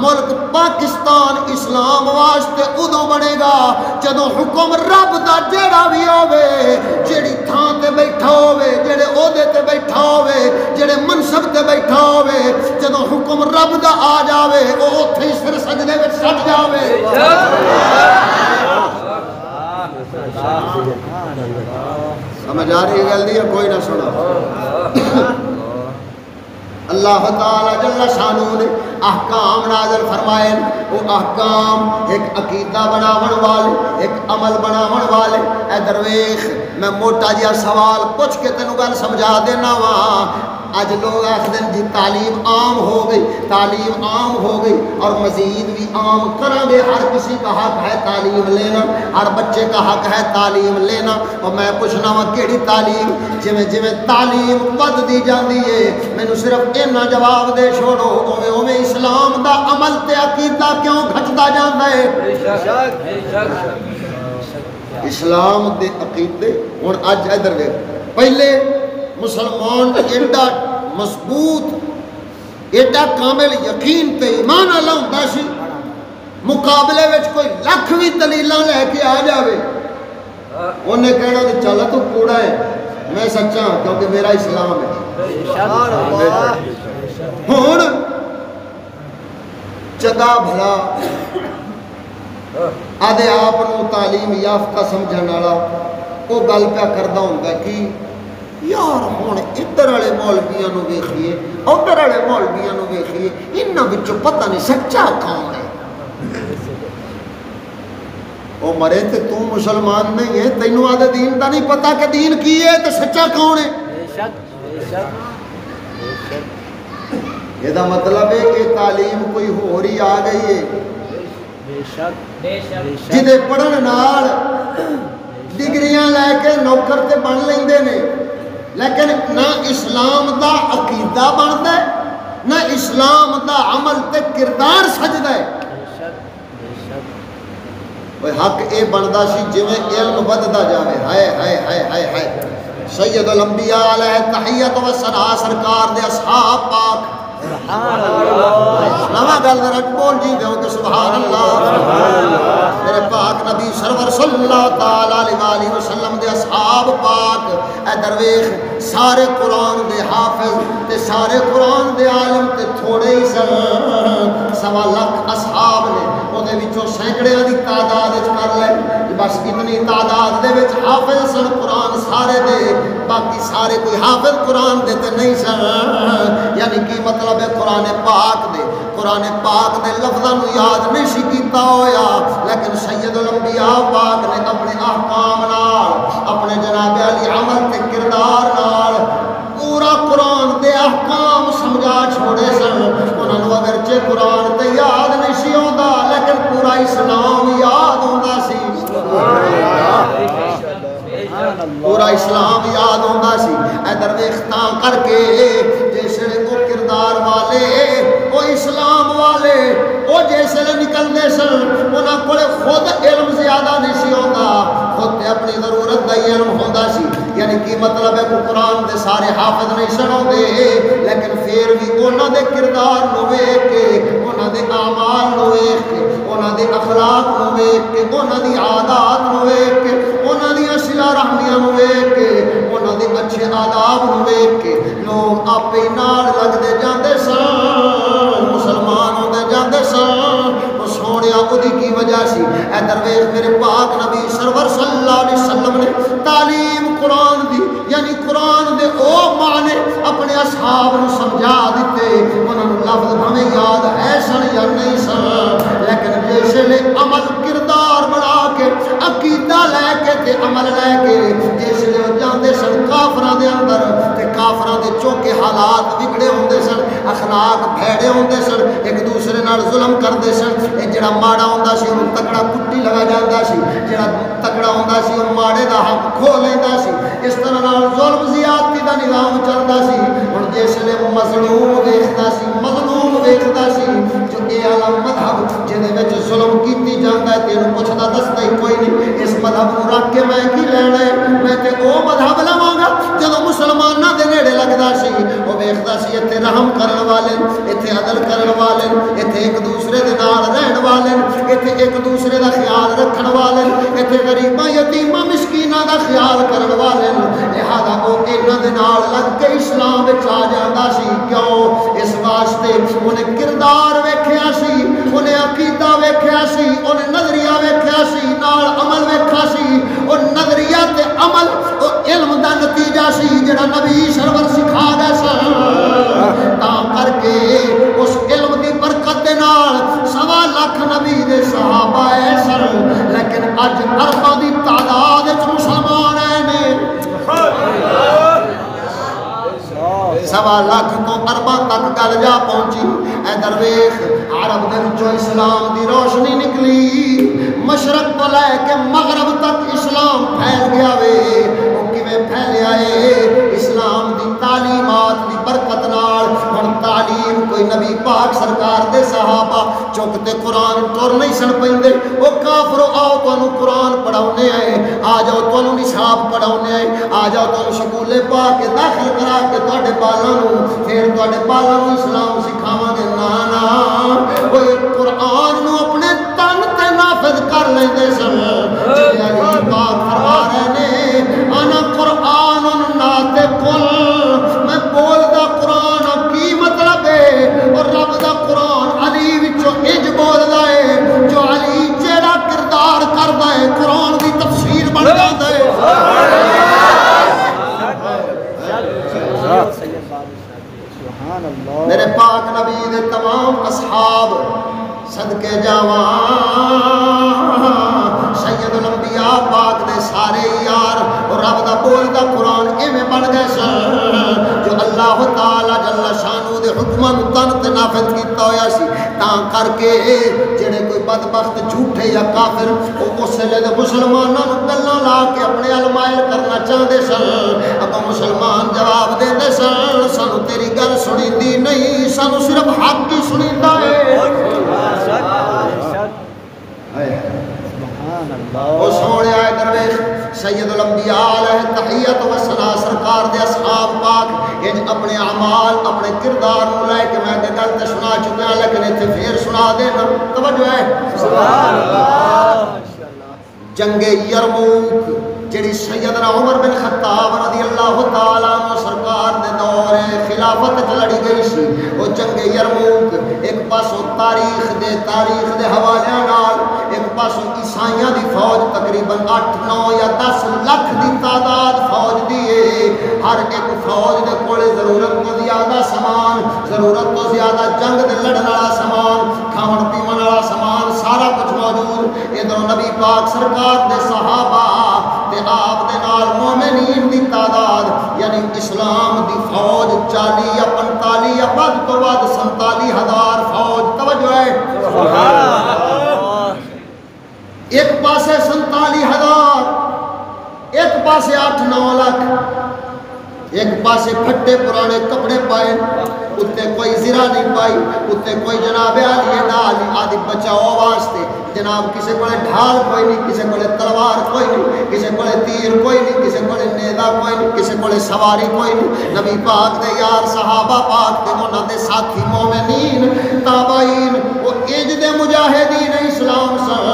ملک پاکستان اسلام واسطے ادو بنے گا جدو حکم رب دا جیڑا بھی ہوے, جیڑی تھان تے بیٹھا ہوے, جیڑے عہدے تے بیٹھا ہوے, جیڑے منصب تے بیٹھا ہوے, جدو حکم رب دا آ جاوے او اوتھے ہی سر سجدے وچ سٹ جاوے. سمجھ آ رہی گل دی یا کوئی نہ سنا؟ اللہ تعالی جل شانہ نے احکام نازل فرمائے. وہ احکام ایک عقیدہ بناون والے, ایک عمل بناون والے. ادھر ویکھ میں موٹا جہا سوال پوچھ کے تینوں گل سمجھا دینا وا. اج لوگ آخدے جی تعلیم عام ہو گئی, تعلیم عام ہو گئی اور مزید بھی عام کریں گے. ہر کسی کا حق ہے تعلیم لینا, ہر بچے کا حق ہے تعلیم لینا. اور میں پوچھنا وا کیڑی تعلیم؟ جویں جویں تعلیم ودتی جاندی ہے مینوں صرف اینا جواب دے چھوڑو اوویں اوویں اسلام دا عمل تے عقیدہ کیوں گھٹدا جاندا ہے؟ اسلام دے عقیدے ہن اج ادھر ویکھ پہلے مسلمان ایڈا مضبوط ایڈا کامل یقین تے ایمان والا ہوندا سی مقابلے وچ کوئی لاکھ بھی دلیلاں لے کے آ جاوے انہیں کہنا کہ چل تو کوڑا ہے میں سچا ہوں کیونکہ میرا اسلام ہے ہن چنگا بھلا آدھے آپ تعلیم یافتہ سمجھن والا وہ گل پیا کردا ہوندا کہ یار ہن ادھر والے مولویاں نو ویکھیے ادھر والے مولویاں نو ویکھیے انہاں وچوں پتہ نہیں سچا کون ہے او مرے تے تو مسلمان نہیں ہے تینوں آدھے دین دا نہیں پتہ کہ دین کی ہے تے سچا کون ہے یہ دا مطلب ہے کہ تعلیم کوئی ہو رہی آ گئی ہے جدے پڑھن نال ڈگریاں لے کے نوکر تے بن لیندے نے لیکن نہ اسلام دا عقیدہ بندا ہے نہ اسلام دا عمل تے کردار سجدا ہے حق اے بندا سی جویں علم وددا جاوے ہائے ہائے ہائے ہائے ہائے سید الانبیاء علیہ تحیت و ثنا سرکار دے اصحاب پاک نواں گل ذرا بول جی دیو کہ سبحان اللہ میرے پاک نبی سرور صلی اللہ تعالی علیہ وسلم دے اصحاب پاک اے درویش سارے قرآن دے حافظ تے سارے قرآن دے عالم تے تھوڑے ہی سن 1.25 لاکھ اصحاب نے وہ دے وچوں سینکڑیاں دی تعداد وچ کر لے بس اتنی تعداد دے وچ حافظ سن قرآن سارے دے باقی سارے کوئی حافظ قرآن دے تے نہیں سن یعنی کی مطلب ہے قرآن پاک دے لفظاں نو یاد نہیں سی کیتا ہویا لیکن سید الانبیاء پاک نے اپنے احکام نال اپنے جناب علی عمل تے کردار نال پورا قرآن دے احکام سمجھا چھوڑے سن انہاں نو اگرچہ قرآن تے یاد نہیں سی ہوندا لیکن پورا اسلام یاد ہوندا سی پورا اسلام یاد ہوندا سی ادھر ویکھ تاں کر کے جیسے وہ کردار والے وہ اسلام والے وہ جیسے نکلدے سن انہاں کولے خود علم زیادہ نہیں سی ہوندا خود تے اپنی ضرورت دا علم ہوندا سی یعنی کی مطلب ہے کہ قرآن دے سارے حافظ نہیں سن ہوندے لیکن پھر بھی انہاں دے کردار نو ویکھ کے انہاں دے اعمال نو ویکھ کے انہاں دے اخلاق نو ویکھ کے انہاں دی عادات نو ویکھ کے انہاں دی صلہ رحمیاں نو ویکھ کے انہاں دے اچھے آداب نو ویکھ کے لوگ آپے نال لگدے جاندے سن مسلمان ہوندے جاندے سن سونیا اودی کی وجہ سی اے درویش میرے پاک نبی سرور صلی اللہ علیہ وسلم نے تعلیم قرآن دی یعنی قرآن دے او معنی اپنے اصحاب نو سمجھا دیتے انہاں نو لفظ ہمیں یاد ہے سن یا نہیں سن لیکن جیسے لے عمل کردار بنا کے عقیدہ لے کے تے عمل لے کے جیسے لے جاندے سن کافراں دے اندر تے کافراں دے چوکے حالات بگڑے ہوندے سن اخلاق بھیڑے ہوندے سن ایک دوسرے نال ظلم کردے سن جڑا ماڑا ہوندا سی اونوں تکڑا کٹی لگا جاندا سی جڑا تکڑا ہوندا سی او ماڑے دا حق کھو لیندا سی اس طرح نال ظلم زیادتی دا نظام چلدا سی ہن جس لے مظلوم ویکھدا سی جو اے عالم مذہب جہدے وچ ظلم کیتی جاندا ہے تینوں پوچھدا دسدا ہی کوئی نہیں اس مذہب نوں رکھ کے میں کی لینا ہے میں تے او مذہب لواں گا جدوں مسلماناں دے نیڑے لگدا سی او ویکھدا سی ایتھے رحم کرن والے ایتھے عدل کرن والے ایتھے ایک دوسرے دے نال رہن والے ایتھے ایک دوسرے دا خیال رکھن والے ایتھے غریباں یتیماں مسکیناں دا خیال کرن والے لہذا او انہاں دے نال لگ کے اسلام وچ آ جاندا سی کیوں اس واسطے انہیں کردار ویکھیا سی انہیں عقیدہ ویکھیا سی انہیں نظریہ ویکھیا سی نال عمل ویکھیا سی اور نظریہ تے عمل اور علم دا نتیجہ سی جڑا نبی سرور سکھا گئے سن تاں کر کے اس علم دی برکت دے نال 1.25 لاکھ نبی دے صحابہ اے سن لیکن اج ارباں دی تعداد وچ مسلمان نے 1.25 لاکھ تو ارباں تک گل جا پہنچی اے درویش عرب دے وچوں اسلام دی روشنی نکلی مشرق تو لے کے مغرب تک اسلام پھیل گیا وے او کیویں پھیلیا اے اسلام دی تعلیمات دی برکت نال ہن تعلیم کوئی نبی پاک سرکار دے صحابہ چک تے قرآن تر نہیں سن پیندے او کافرو آؤ تانوں قرآن پڑھاونے آئے آ جاؤ تانوں نصاب پڑھاونے آئے آ جاؤ تانوں سکولے پا کے داخل کرا کے تواڈے بالاں نوں پھر تواڈے بالاں نوں اسلام سکھاواں گے نا نا او قرآن نوں اپنے تن تے نافذ کر لیندے سن جے علی پاک فرما رہے نے انا قرآن ناطق میں بولدا قرآن کی مطلب ہے اور رب دا قرآن علی وچوں انج بولدا ہے جو علی جیڑا کردار کردا ہے قرآن دی تفسیر بن جاندا ہے میرے پاک نبی دے تمام اصحاب صدقے جاواں سید الانبیاء پاک دے سارے یار اور رب دا بولدا قرآن ایویں بن گئے سن جو اللہ تعالی جل شانہ دے حکماں نوں تن تے نافذ کیتا ہویا سی تاں کر کے جڑے کوئی بدبخت جھوٹے یا کافر او اس ویلے دے مسلماناں نوں گلاں لا کے اپنے المائل کرنا چاہندے سن اگوں مسلمان جواب دیندے سن سانوں تیری گل سنیندی نہیں سانوں صرف حق ہی سنیندا ہے او سونے آئے درویش سید الانبیاء علیہ تحیت و ثنا سرکار دے اصحاب پاک یہ اپنے اعمال اپنے کردار نو لے کے میں دے گل تے سنا چکے ہیں لیکن ایتھے پھر سنا دینا توجہ ہے سبحان اللہ جنگ یرموک جڑی سیدنا عمر بن خطاب رضی اللہ تعالیٰ عنہ سرکار دے دور خلافت لڑی گئی سی وہ جنگ یرموک ایک پاسوں تاریخ دے حوالے نال ایک پاسوں عیسائیاں دی فوج تقریباً 8 9 یا 10 لاکھ دی تعداد فوج دی ہے ہر ایک فوج دے کولے ضرورت تو زیادہ سامان ضرورت تو زیادہ جنگ دے لڑن والا سامان کھاون پیون والا سامان سارا کچھ موجود ادھر نبی پاک سرکار دے صحابہ تے آپ دے نال مومنین دی تعداد یعنی اسلام دی فوج 40 یا 45 یا بعد تو بعد 47,000 فوج توجہ ہے سبحان اللہ ایک پاسے 47,000 ایک پاسے 8-9 لاکھ ایک پاسے پھٹے پرانے کپڑے پائے اتنے کوئی زرہ نہیں پائی اتنے کوئی جناب علی ڈالی آدھی بچاؤ واسطے جناب کسی کو ڈھال کوئی نہیں کسی کو تلوار کوئی نہیں کسی کو تیر کوئی نہیں کسی کو نیزہ کوئی نہیں کسی کو سواری کوئی نہیں نبی پاک دے یار صحابہ پاک دے انہاں دے ساتھی مومنین تابعین وہ انج دے مجاہدین اسلام سن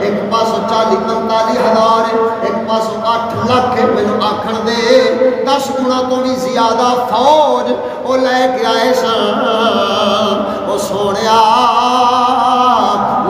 ایک پاسوں 40-45,000 ایک پاسوں 8 لاکھ مینوں آکھن دے 10 گنا تو بھی زیادہ فوج وہ لے کے آئے سن وہ سونیا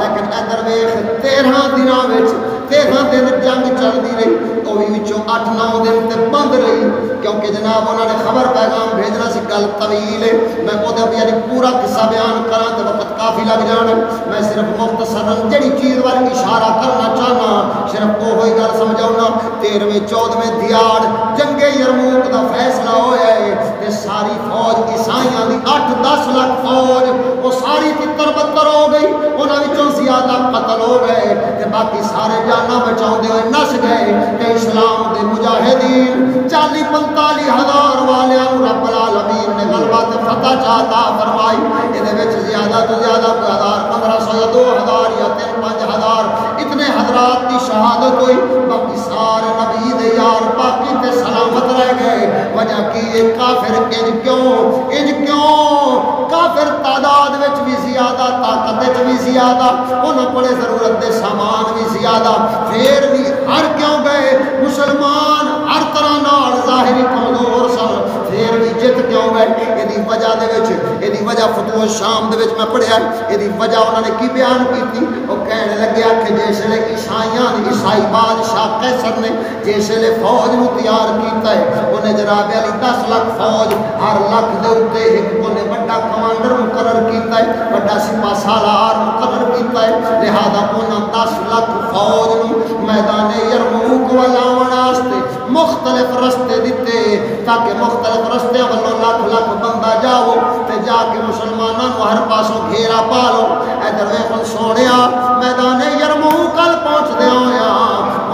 لیکن ادھر ویکھ 13 دنوں وچ 13 دن جنگ چلدی رہی وہ بھی وچوں 8-9 دن تے بند رہی کیونکہ جناب انہوں نے خبر پیغام بھیجنا سی گل طویل ہے میں وہ یعنی پورا قصہ بیان کراں تے وقت کافی لگ جانا میں صرف مختصراً جڑی چیز وال اشارہ کرنا چاہنا صرف وہی گل سمجھاؤنا 13ویں 14ویں دیاڑ جنگ یرموک دا فیصلہ ہویا ہے تے ساری فوج عیسائیاں دی 8-10 لاکھ فوج وہ ساری تتر بتر ہو گئی انہاں وچوں زیادہ قتل ہو گئے تے باقی سارے جاناں بچاؤندے ہوئے نس گئے تے اسلام دے مجاہدین 40-45,000 والیاں رب العالمین نے غلبہ تے فتح چاہتا فرمائی یہ وچ زیادہ تو زیادہ 1,500 یا 2,000 یا 3-5,000 اتنے حضرات کی شہادت ہوئی باقی سارے نبی دے یار باقی تے سلامت رہ گئے وجہ کی کافر انج کیوں کافر تعداد وچ بھی زیادہ طاقت وچ بھی زیادہ انہاں کولے ضرورت دے سامان بھی زیادہ پھر بھی ہر کیوں گئے مسلمان ہر طرح نال ظاہری کمزور سن پھر بھی جت کیوں گئے یہ وجہ دے وچ یہ وجہ فتوح شام دے وچ میں پڑھیا یہ وجہ انہوں نے کی بیان کی تھی وہ کہنے لگیا کہ جس لے عیسائی بادشاہ قیصر نے جس لے فوج نو تیار کیتا ہے انہیں جناب علی 10 لاکھ فوج ہر لاکھ دے اوتے ایک انہیں بڑا کمانڈر مقرر کیتا ہے بڑا سپاہ سالار مقرر کیتا ہے لہذا انہاں 10 لاکھ فوج نو میدان یرموک ولاون واسطے مختلف رستے دیتے تاکہ مختلف رستے والوں لاکھ بندہ جاؤ تے جا کے مسلمانوں نو ہر پاسوں گھیرا پا لو ادھر ویکھو سونیا میدان یرموک ال پہنچ دے ہویا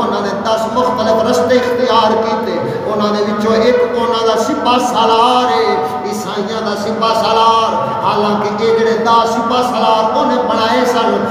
انہاں نے 10 مختلف رستے اختیار کیتے انہاں دے وچوں ایک انہاں دا سپاہ سالار ہے عیسائیاں دا سپاہ سالار حالانکہ یہ جڑے 10 سپاہ سالار انہیں بنائے سن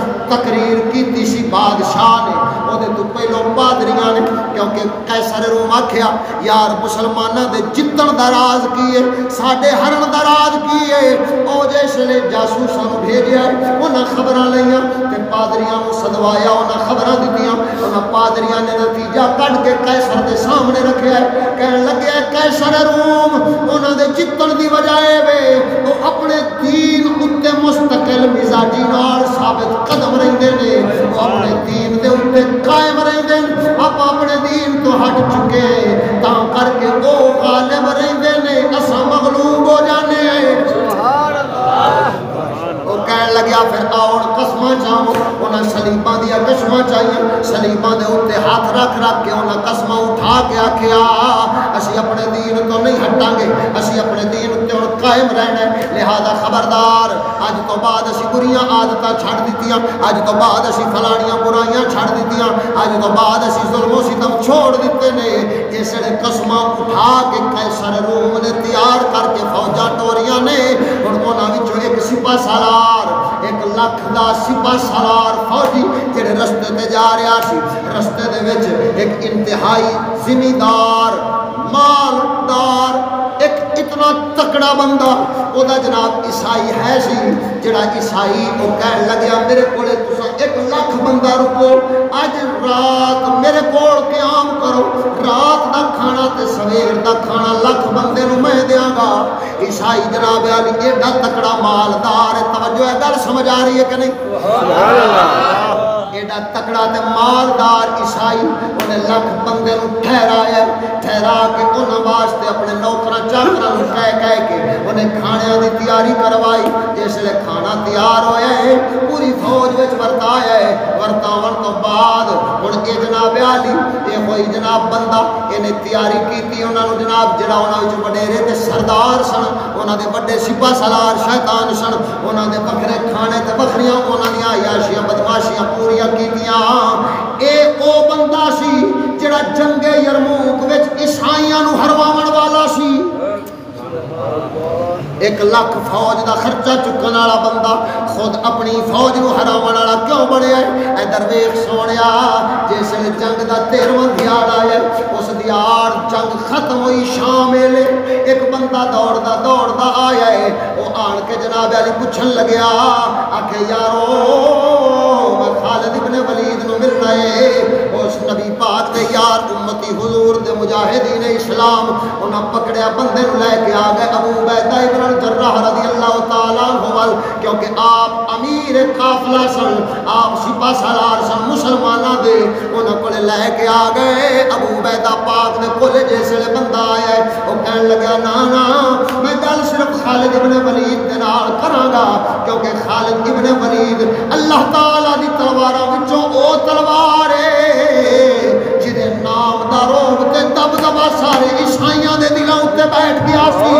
آکھیا یار مسلمانوں دے جتن دا راز کی ہے ساڈے ہرن دا راز کی ہے او جس لے جاسوساں نوں بھیجیا انہاں خبراں لئیاں تے پادریاں نوں سدوایا انہاں خبراں دتیاں انہاں پادریاں نے نتیجہ کڈ کے قیصر دے سامنے رکھیا ہے کہن لگے قیصر روم انہاں دے جتن دی وجہ وے او اپنے دین اُتے مستقل مزاجی نال ثابت قدم رہندے نے او اپنے دین دے اُتے قائم رہندے آپ اپنے دین تو ہٹ چکے تاں کر کے او غالب رہندے نے اساں مغلوب ہو جانے ہیں سبحان اللہ وہ کہن لگیا پھر آؤن قسماں چاہوں انہاں سلیباں دیا قسماں چاہیے سلیباں دے اُتے ہاتھ رکھ رکھ کے انہاں قسماں اٹھا کے آکھیا اسی اپنے دین تو نہیں ہٹاں گے اسی اپنے دین تے ہن قائم رہنا ہے لہذا خبردار اج تو بعد اسی بریاں عادتاں چھڑ دتیاں اج تو بعد اسی فلانیاں برائیاں چھڑ دتیاں اج تو بعد اسی ظلم و ستم چھوڑ دیتے نے جس نے قسماں اٹھا کے قیصر روم نے تیار کر کے فوجاں ٹوریاں نے ہن انہاں وچوں ایک سپاہ سالار 1 لاکھ دا سپاہ سالار فوجی جڑے رستے تے جا رہا سی رستے دے وچ ایک انتہائی زمیندار مالدار ایک اتنا تکڑا بندہ او دا جناب عیسائی ہے سی جڑا عیسائی او کہن لگیا میرے کولے تساں 1 لاکھ بندہ رکو اج رات میرے کول قیام کرو رات دا کھانا تے سویر دا کھانا 1 لاکھ بندے نوں میں دیاں گا عیسائی جناب علی ایڈا تکڑا مالدار ہے توجہ ہے گل سمجھ آ رہی ہے کہ نہیں سبحان اللہ ایڈا تکڑا تے مالدار عیسائی انہیں 1 لاکھ بندے نوں ٹھہرا کے انہاں واسطے اپنے نوکراں چاکراں نوں کہہ کے انہیں کھانے دی تیاری کروائی جس لے کھانا تیار ہویا ہے پوری فوج وچ ورتایا ہے ورتاون تو بعد ہن اے جناب علی اے ہوئی جناب بندہ انہیں تیاری کیتی انہاں نوں جناب جڑا انہاں وچ وڈیرے تے سردار سن انہاں دے بڑے سپاہ سالار شیطان سن انہاں دے بکرے کھانے تے بکریاں انہاں دیاں عیاشیاں بدماشیاں پوریاں کیتیاں اے او بندہ سی جڑا جنگ یرموک وچ عیسائیاں نوں ہرواون والا سی 1 لاکھ فوج دا خرچہ چکن والا بندہ خود اپنی فوج نوں ہراون والا کیوں بنیا ہے ادھر ویکھ سونیا جس جنگ دا 13واں دیہاڑا ہے اس دیہاڑ جنگ ختم ہوئی شام ویلے ایک بندہ دوڑدا آیا ہے وہ آن کے جناب علی پوچھن لگیا آکھے یارو میں خالد ابن ولید نوں ملنا ہے اس نبی پاک دے یار امتی حضور دے مجاہدین اسلام انہاں پکڑیا بندے نوں لے کے آ گئے ابو عبیدہ ابن الجراح رضی اللہ تعالیٰ عنہ کیونکہ آپ امیر قافلہ سن آپ سپاہ سالار سن مسلمانہ دے انہاں کو لے کے آ گئے ابو عبیدہ پاک دے کولے جیسے بندہ آیا ہے وہ کہنے لگا نا میں گل صرف خالد ابن ولید دے نال کراں گا کیونکہ خالد ابن ولید اللہ تعالیٰ دی تلواراں وچوں او تلوار ہے جدے نام دا روب تے دبدبا سارے عیسائیاں دے دلاں اُتے بیٹھ گیا سی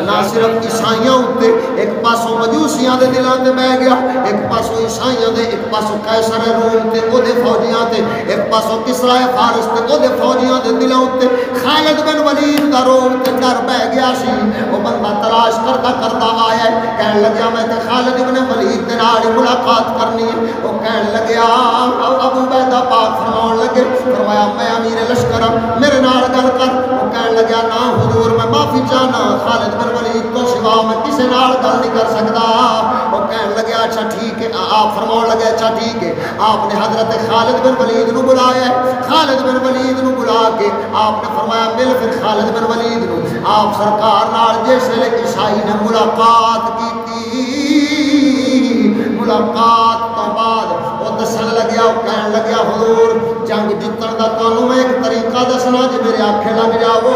نہ صرف عیسائیاں اُتے ایک پاسوں مجوسیاں دے دلان تے بہ گیا ایک پاسوں عیسائیاں دے ایک پاسوں قیصر روم تے او دے فوجیاں تے ایک پاسوں کسرا فارس تے او دے فوجیاں دے دلان تے خالد بن ولید دا روم تے ڈر بہ گیا سی وہ بندہ تلاش کرتا آیا ہے کہنے لگیا میں تے خالد بن ولید دے نال ملاقات کرنی ہے وہ کہنے لگیا ابو عبیدہ پاک فرماون لگے فرمایا میں امیر لشکر میرے نال گل کر وہ کہنے لگیا نا حضور میں معافی چاہنا خالد بن ولید تو سوا میں کسی نال گل نہیں کر سکتا وہ کہنے لگے اچھا ٹھیک ہے آپ فرماؤں لگے اچھا ٹھیک ہے آپ نے حضرت خالد بن ولید نو بلایا ہے خالد بن ولید نو بلا کے آپ نے فرمایا مل پھر خالد بن ولید نو آپ سرکار نال جیسے عیسائی نے ملاقات کی ملاقات تو بعد وہ دسن لگیا وہ کہن لگیا حضور جنگ جتن دا تانوں میں ایک طریقہ دسنا جے میرے آنکھیں لگ جاؤ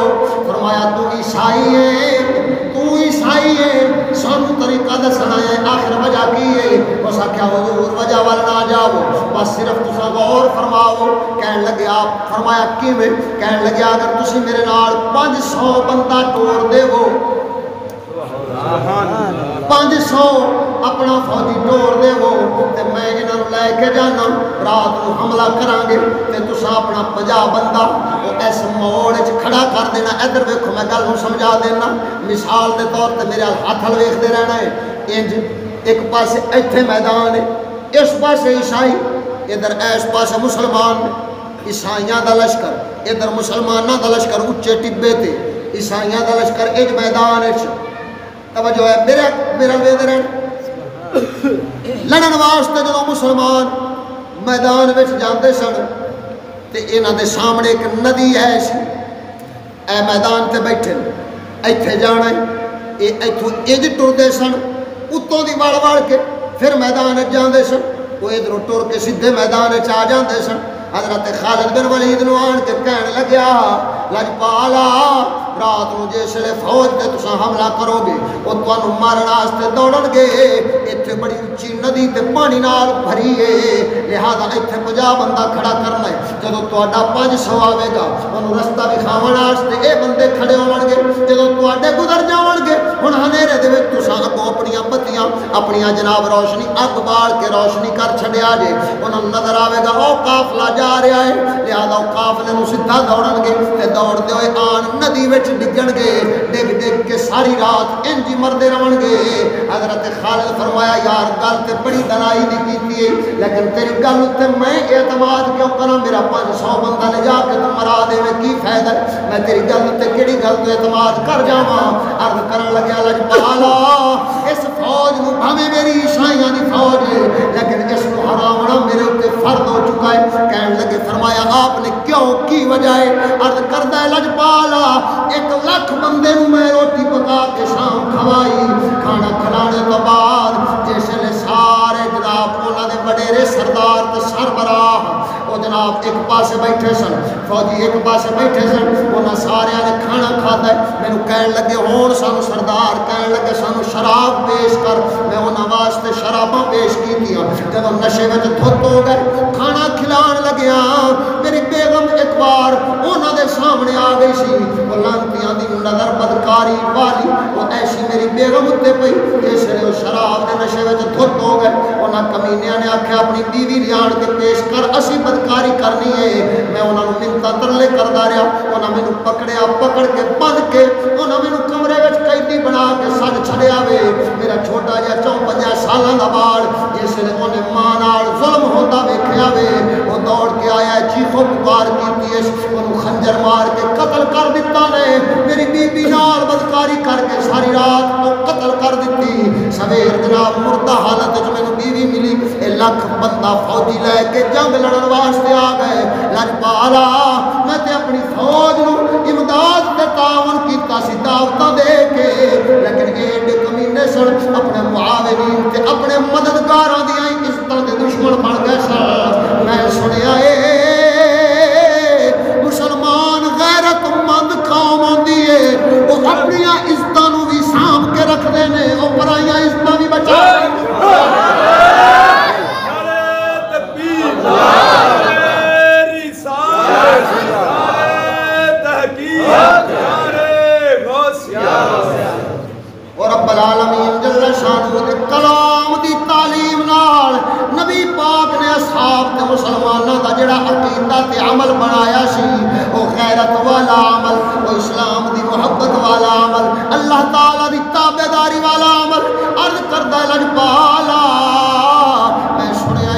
فرمایا تو عیسائی ہے سانو طریقہ دسنا ہے آخر وجہ کی ہے اس آکھیا حضور وجہ وال نہ جاؤ بس صرف تساں غور فرماؤ کہن لگے آپ فرمایا کیویں کہن لگے اگر تسی میرے نال 500 بندہ ٹور دیو 500 اپنا فوجی ٹور دیو تے میں انہاں نوں لے کے جانا رات نوں حملہ کراں گے تے تساں اپنا 50 بندہ او اس موڑ وچ کھڑا کر دینا ادھر ویکھو میں گل نوں سمجھا دینا مثال دے طور تے میرے ہاتھ ول ویکھدے رہنا ہے انج ایک پاسے ایتھے میدان ہے اس پاسے عیسائی ادھر اس پاسے مسلمان عیسائیاں دا لشکر، ادھر مسلماناں دا لشکر اچے ٹبے تے، عیسائیاں دا لشکر اج میدان وچ توجہ ہے میرا ویدے رہن لڑن واسطے جدوں مسلمان میدان وچ جاندے سن تے انہاں دے سامنے ایک ندی ہے سی، اے میدان تے بیٹھے ایتھے جانا ہے، اے ایتھوں اج ٹردے سن اتوں دی وڑ وڑ کے پھر میدان وچ جاندے سن، وہ ادھروں ٹر کے سیدھے میدان وچ آ جاندے سن۔ حضرت خالد بن ولید نو آن کے کہن لگیا لجپالا رات نو جسے فوج تے تساں حملہ کرو گے وہ تانوں مارن واسطے دوڑن گے، ایتھے بڑی اچھی ندی تے پانی نال بھری ہے، لہذا ایتھے 50 بندہ کھڑا کرنا ہے، جدوں تہاڈا 500 آوے گا اونوں رستہ وکھاون واسطے اے بندے کھڑے ہون گے، جدوں تہاڈے گزر جاون گے ہن ہنیرے دے وچ تساں اگوں اپنیاں بتیاں اپنیاں جناب روشنی اگ بال کے روشنی کر چھڈیا جے، انہاں نظر آوے گا او قافلہ جا رہا ہے، لہذا او قافلے نوں سیدھا دوڑن گے تے دوڑدے ہوئے آن ندی وچ ڈگن گے، ڈگ ڈگ کے ساری رات انج مردے رہن گے۔ حضرت خالد فرمایا یار گل تے بڑی دلائی دی کیتی ہے، لیکن تیری گل تے میں اعتماد کیوں کراں، میرا 500 بندہ لے جا کے تو مرا دے میں کی فائدہ، میں تیری گل تے کیڑی گل تو اعتماد کر جاواں۔ عرض کرن لگیا لجپالا اس فوج نوں بھاویں میری عیسائیاں دی فوج ہے لیکن اس نوں ہراونا میرے اوتے فرض ہو چکا ہے۔ کہن لگے فرمایا آپ نے کیوں کی وجہ ہے؟ عرض کردا ہے لجپالا 1 لاکھ بندے نوں میں روٹی پکا کے شام کھوائی، کھانا کھلانے تو بعد جس لے سارے جناب انہاں دے وڈیرے سردار تے سربراہ وہ جناب ایک پاسے بیٹھے سن، فوجی ایک پاسے بیٹھے سن، انہاں سارے نے کھانا کھادا ہے، مینوں کہن لگے ہون سانو سردار کہن لگے سانو شراب پیش کر، میں انہاں واسطے شراباں پیش کیتیاں، جدوں نشے وچ دھت ہو گئے کھانا کھلان لگیا میری بیگم ایک بار انہاں دے سامنے آ گئی سی، وہ لانتیاں دی نظر بدکاری والی وہ ایسی میری بیگم اتے پئی جس نے وہ شراب دے نشے وچ دھت ہو گئے، انہاں کمینیاں نے آکھیا اپنی بیوی لیان کے پیش کر اسی بدکاری کرنی ہے، میں انہاں نوں منتا ترلے کردا رہیا، انہاں مینوں پکڑیا پکڑ کے بن کے انہاں مینوں کمرے وچ قیدی بنا کے سڑ چھڑیا وے، میرا چھوٹا جہا 54 سالاں دا بال جس نے اونے ماں نال ظلم ہوندا ویکھیا وے وہ دوڑ کے آیا چیخو پکار کیتی ہے، انہوں خنجر مار کے قتل کر دیتا نے، میری بی بی نال بدکاری کر کے ساری رات کو قتل کر دیتی، سویر جناب مردہ حالت جو میں بیوی ملی، 1 لاکھ بندہ فوجی لے کے جنگ لڑن واسطے آ گئے، لجپالا میں تے اپنی فوج نو امداد تے تعاون کیتا سی دعوتاں دے کے، لیکن ایڈے کمینے سن اپنے معاونین تے اپنے مددگاراں دی عزتاں دے دشمن بن گئے سن۔ میں سنیا مسلمان غیرت مند قوم ہوندی ہے وہ اپنی عزتاں نو بھی سانبھ کے رکھدے نے، او پرائیاں عزتاں بھی بچا اور رب العالمین جل شانہ دے کلام دی تعلیم نال نبی پاک نے اصحاب تے مسلماناں دا جڑا عقیدہ تے عمل بنایا سی او غیرت والا عمل، او اسلام دی محبت والا عمل، اللہ تعالی دی تابعداری والا عمل۔ عرض کردا لجپالا میں سنیا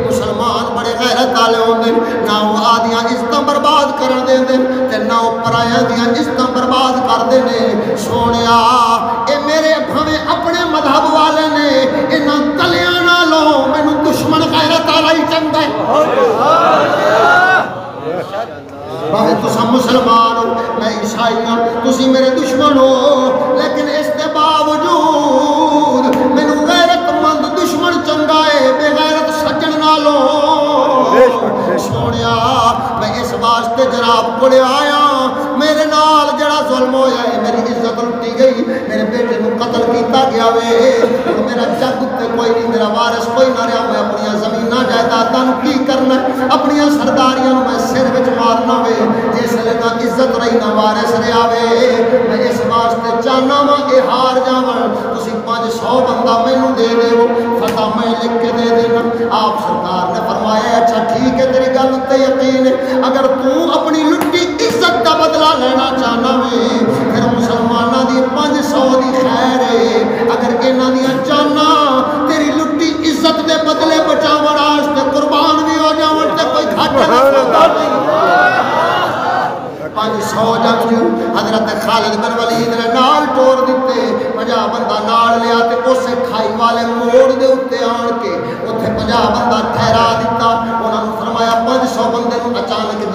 مسلمان بڑے غیرت والے ہوندے، نہ وہ آدیاں عزتاں برباد کرن دیندے تے نہ وہ پرایاں دیاں عزتاں برباد کردے نے۔ سونیا اے میرے بھویں اپنے مذہب والے نے انہاں کلیاں نالوں مینوں دشمن غیرت والا ہی چنگا ہے، بھاویں تساں مسلمان ہو میں عیسائی ہاں تسی میرے دشمن ہو، لیکن اس کے باوجود مینوں غیرت مند دشمن چنگا ہے بے غیرت سجن نالوں۔ سونیا میں اس واسطے جناب کوڑے آیا میرے نال جڑا ظلم ہویا ہے، میری عزت لٹی گئی، میرے بیٹے نو قتل کیتا گیا وے، میرا جگ تے کوئی نہیں، میرا وارث کوئی نہ رہا، میں اپنی زمیناں جائیداداں نو کی کرنا، اپنی سرداریاں میں سر وچ مارنا وے، جس لگا عزت رہی نہ وارث رہا وے، میں اس واسطے چاہنا وا کہ ہار جاواں، تسی 500 بندہ مینوں دے دیو، فتح میں لکھ کے دے دینا۔ آپ سرکار نے فرمایا اچھا ٹھیک ہے تیری گل تے یقین ہے، اگر تو اپنی لٹی عزت کا بدلہ لینا چاہنا وے پھر مسلماناں دی 500 دی خیر ہے، اگر انہاں دیاں چاہنا تیری لٹی عزت دے بدلے بچاون واسطے قربان بھی ہو جاون تے کوئی گھاٹا نہ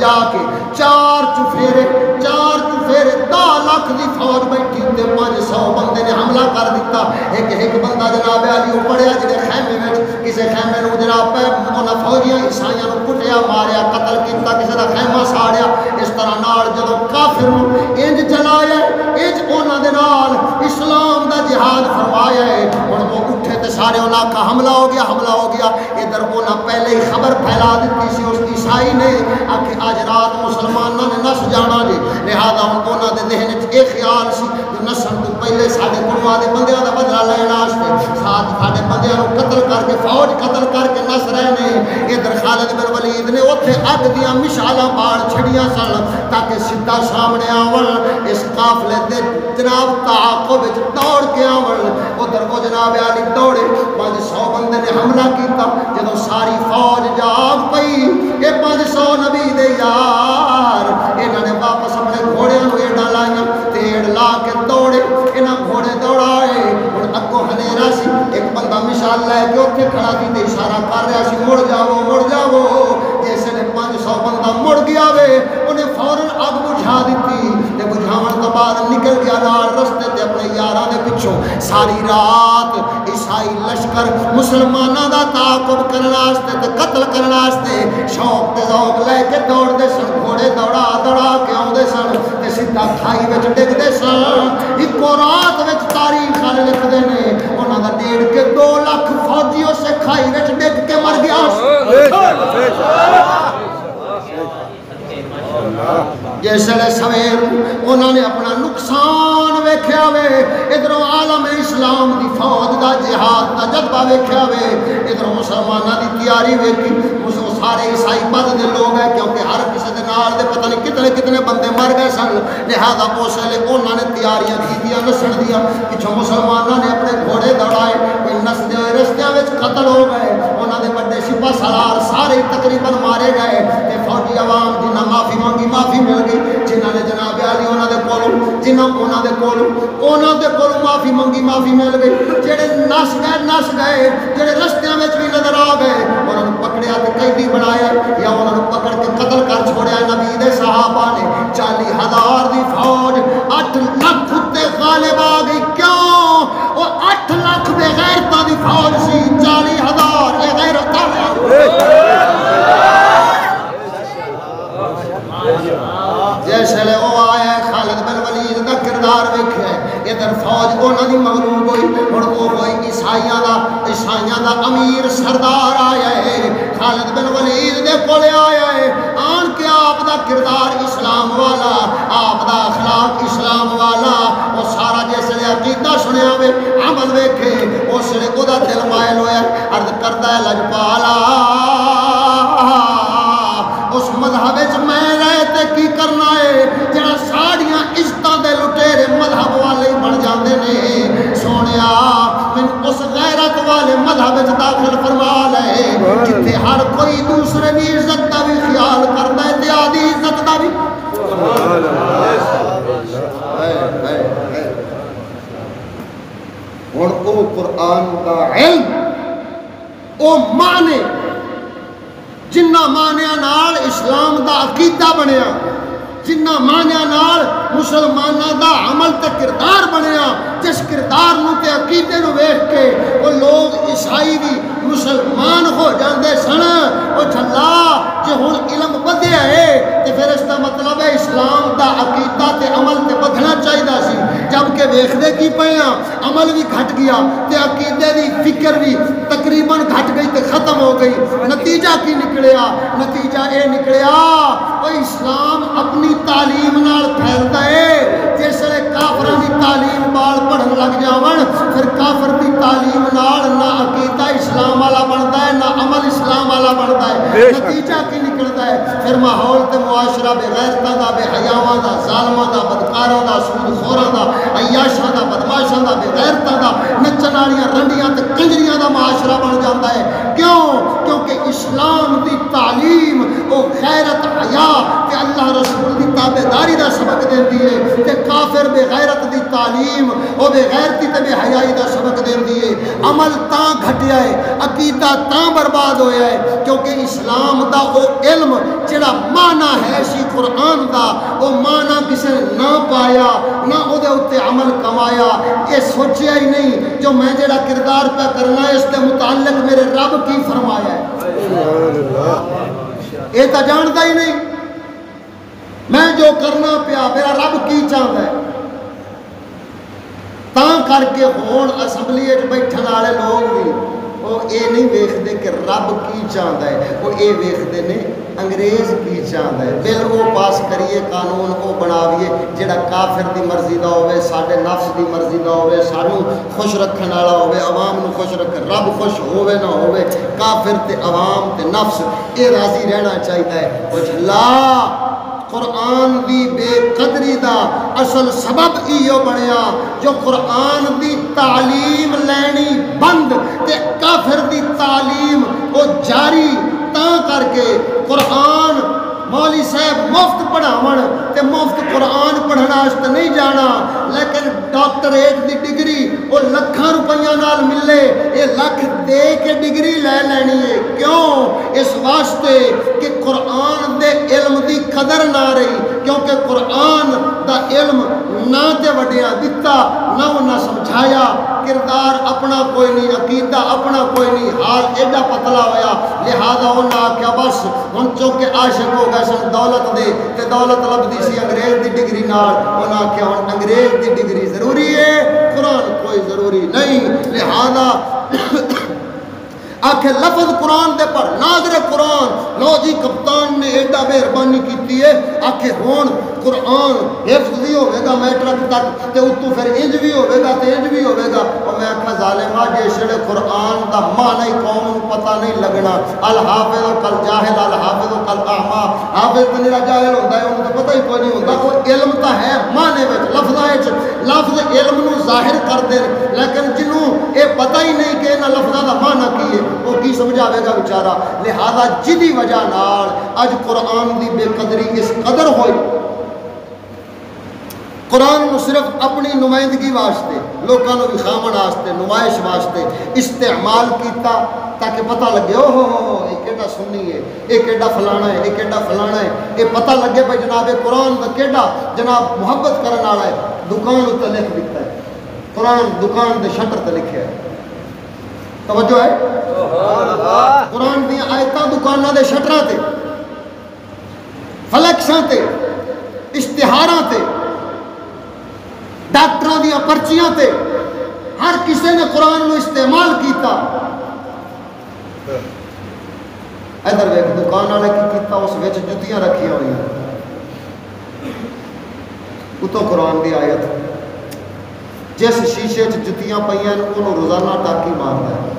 جا کے 4 چفیرے 10 لاکھ دی فوج بیٹھی تے 500 بندے نے حملہ کر دیتا. ایک بندہ جناب علی وہ پڑیا جڑے خیمے وچ کسے خیمے نو جناب انہاں فوجیاں عیسائیاں نو کٹیا ماریا قتل کیتا کسے دا خیمہ ساڑیا. اس طرح نال جدوں کافر نو انج چلایا انج انہاں دے نال اسلام دا جہاد فرمایا ہے. ہن وہ اٹھے تے سارے انہاں کا حملہ ہو گیا. ادھر انہاں پہلے ہی خبر پھیلا دیتی سی اس عیسائی نے کہ اج رات مسلماناں نے نس جانا جی. لہذا انہاں دے ذہن وچ یہ خیال سی کہ نسن تو پہلے ساڈے قوم دے بندیاں دا بدلہ لین واسطے ساڈے بندیاں نو قتل کر کے فوج قتل کر کے نس رہے نے. ادھر خالد بن ولید نے اوتھے اگ دیاں مشعلاں باڑ چھڑیاں سن تاکہ سیدھا سامنے آون اس قافلے دے جناب تعاقب وچ دوڑ کے آون. ادھر کو جناب علی دوڑے 500 بندے نے حملہ کیتا. جدوں ساری فوج جاگ پئی اے 500 نبی دے یار انہاں نے واپس اپنے گھوڑیاں نو ایڑاں لائیاں تے ایڑ لا کے دوڑے. انہاں گھوڑے دوڑائے. ہن اگوں ہنیرا سی. ایک بندہ مشال لے کے اوتھے کھڑا سی تے اشارہ کر رہا سی مڑ جاؤ. جس نے 500 بندہ مڑ گیا وے انہیں فوراً اگ بجھا دیتی تے بجھاون تو بعد نکل گیا نال رستے تے اپنے یاراں دے پچھوں. ساری رات عیسائی لشکر مسلماناں دا تعاقب کرن واسطے تے قتل کرن واسطے شوق تے ذوق لے کے دوڑدے سن. گھوڑے دوڑا کے آوندے سن تے سیدھا کھائی وچ ڈگدے سن. اکو رات وچ تاریخ والے لکھدے نے انہاں دا 1.5 کے 2 لاکھ فوجی اس کھائی وچ ڈگ کے مر گیا. جیسے سویر انہوں نے اپنا نقصان ویکھیا وے. ادھروں عالم اسلام دی فوج دا جہاد دا جذبہ ویکھیا وے. ادھروں مسلماناں دی تیاری ویکھی. سارے عیسائی بد دے لوگ ہیں کیونکہ ہر کسی دے نال دے پتہ نہیں کتنے بندے مر گئے سن. لہذا اس ویلے انہوں نے تیاریاں کیتیاں نسن دیاں. پچھوں مسلماناں نے اپنے گھوڑے دوڑائے. کوئی نسدے ہوئے رستیاں وچ قتل ہو گئے. انہوں نے بڑے سپاہ سالار سارے تقریباً مارے گئے. تے فوجی عوام جنہاں معافی مانگی معافی مل گئی. جنہاں نے جناب علی انہوں دے کولوں معافی منگی معافی مل گئی. جڑے نس گئے جڑے رستیاں وچ بھی نظر آ گئے انہوں نے پکڑیا تے قیدی بنایا یا انہوں نے پکڑ کے قتل کر چھوڑیا. نبی دے صحابہ نے 40,000 دی فوج 8 لاکھ تے غالب آ گئی. کیوں؟ وہ 8 لاکھ بے غیرتاں دی فوج سی. 40,000 یہ غیرت جیسے لے وہ آیا خالد بن ولید دا کردار ویکھے. ادھر فوج انہاں دی مغلوب ہوئی. ہن وہ ہوئی عیسائیاں دا امیر سردار آیا ہے. خالد بن ولید دے کول آیا ہے. آن کے آپ دا کردار اسلام والا آپ دا اخلاق اسلام والا وہ سارا جیسے لے عقیدہ سنیا وے عمل ویکھے اس لے او دا دل مائل ہویا. عرض کردا ہے لجپالا اس مذہب وچ میں رہ تے کی کرنا ہے جڑا ساڑیاں عزتاں دے لٹیرے مذہب والے بن جاندے نے. سونیا من اس غیرت والے مذہب وچ داخل فرما لے جتھے ہر کوئی دوسرے دی عزت دا بھی خیال کردا ہے تے آدھی عزت دا بھی. ہن او قرآن دا علم او معنی جنہ مانیاں نال اسلام دا عقیدہ بنیا جنہ مانیاں نال مسلماناں دا عمل تے کردار بنیا. جس کردار نو تے عقیدے نو ویکھ کے وہ لوگ عیسائی بھی مسلمان ہو جاندے سن. وہ جھلا جے ہن علم ودھیا ہے تے پھر اس دا مطلب ہے اسلام دا عقیدہ تے عمل تے بدھنا چاہیدا سی. جبکہ ویکھدے کی پئے ہاں عمل بھی گھٹ گیا تے عقیدے دی فکر بھی تقریباً گھٹ گئی تے ختم ہو گئی. نتیجہ کی نکلیا؟ نتیجہ اے نکلیا وہ اسلام اپنی تعلیم نال پھیلدا ہے. جس لے کافراں دی تعلیم بال پڑھن لگ جاون پھر کافر دی تعلیم نال نہ عقیدہ اسلام والا بندا ہے نہ عمل اسلام والا بندا ہے. نتیجہ کی نکلدا ہے؟ پھر ماحول تے معاشرہ بے غیرتاں دا بے حیاواں دا ظالماں دا بدکاراں دا سود خوراں دا عیاشاں دا بدماشاں دا بے غیرتاں دا نچن والیاں رنڈیاں تے کنجریاں دا معاشرہ بن جاندا ہے. کیوں؟ کیونکہ اسلام دی تعلیم او غیرت حیا تے اللہ رسول دی تابے داری دا سبق دیندی ہے تے کافر بے غیرت دی تعلیم او بے غیرتی تے بے حیائی دا سبق دیندی ہے عمل تاں گھٹیا ہے عقیدہ تاں برباد ہویا ہے کیونکہ اسلام دا او علم جڑا معنی ہے سی قرآن دا او معنی کسے نہ پایا نہ او دے اتے عمل کمایا یہ سوچیا ہی نہیں جو میں جڑا کردار پہ کرنا ہے اس کے متعلق میرے رب کی فرمایا ہے یہ تو جانتا ہی نہیں میں جو کرنا پیا میرا رب کی چاہتا ہے تاں کر کے ہون اسمبلی بیٹھن والے لوگ بھی وہ یہ نہیں ویکھتے کہ رب کی چاہتا ہے وہ یہ ویکھتے نے انگریز کی چاہتا ہے بل وہ پاس کریے قانون وہ بناویے جڑا کافر دی مرضی دا ہوئے ساڈے نفس دی مرضی دا ہوئے سانو خوش رکھن والا ہوئے عوام نو خوش رکھ رب خوش ہوئے نہ ہوئے کافر تے عوام تے نفس یہ راضی رہنا چاہیے ہے وہ جھلا قرآن دی بے قدری دا اصل سبب ایو بنیا جو قرآن دی تعلیم لینی بند تے کافر دی تعلیم کو جاری تاں کر کے قرآن مولوی صاحب مفت پڑھاون تے مفت قرآن پڑھنا اس تے نہیں جانا لیکن ڈاکٹریٹ دی ڈگری وہ لکھاں روپیہ نال ملے یہ لکھ دے کے ڈگری لے لینی ہے کیوں اس واسطے کہ قرآن دے علم دی قدر نہ رہی کیونکہ قرآن دا علم نہ تے وڈیا دتا نہ انہاں سمجھایا کردار اپنا کوئی نہیں عقیدہ اپنا کوئی نہیں حال ایڈا پتلا ہویا لہذا انہاں آکھیا بس ہن چونکہ عاشق ہو گئے سن دولت دے تے دولت لبدی سی انگریز دی ڈگری نال انہاں آکھیا ہن انگریز دی ڈگری ضروری ہے قرآن کوئی ضروری نہیں لہذا آکھے لفظ قرآن دے پر ناظر قرآن لو جی کپتان نے ایڈا مہربانی کیتی ہے آکھے ہون قرآن حفظ بھی ہوئے گا میٹرک تک تے اتو پھر انج بھی ہوئے گا تے انج بھی ہوئے گا اور میں آکھا ظالمہ جیسے قرآن دا معنی قوم پتہ نہیں لگنا الحافظ و کل جاہل الحافظ و کل اعما حافظ تو نیرا جاہل ہوتا ہے انہوں تو پتہ ہی کوئی نہیں ہوتا وہ علم تا ہے معنی وچ لفظ علم نو ظاہر کر دے لیکن جنہوں اے پتہ ہی نہیں کہ انہاں لفظاں دا معنی کی ہے وہ کی سمجھاوے گا بیچارہ لہذا جدی وجہ نال اج قرآن دی بے قدری اس قدر ہوئی قرآن نو صرف اپنی نمائندگی واسطے لوکاں نو وکھاون واسطے نمائش واسطے استعمال کیتا تاکہ پتہ لگے او ہو یہ کیڑا سنی ہے یہ کیڑا فلانا ہے یہ کیڑا فلانا ہے یہ پتہ لگے بھائی جناب قرآن دا کیڑا جناب محبت کرن والا ہے دکان تے لکھ دیتا ہے قرآن دکان دے شٹر تے لکھیا ہے توجہ ہے قرآن دی آیتاں دکاناں دے شٹراں تے فلیکساں تے اشتہاراں تے ڈاکٹراں دی پرچیاں تے ہر کسی نے قرآن نو استعمال کیتا ادھر ویکھ دکان والے کی کیتا اس وچ جُتیاں رکھیاں ہوئی اتوں قرآن دی آیت جس شیشے چ جُتیاں پئیاں انہوں روزانہ ٹاکی ماردا ہے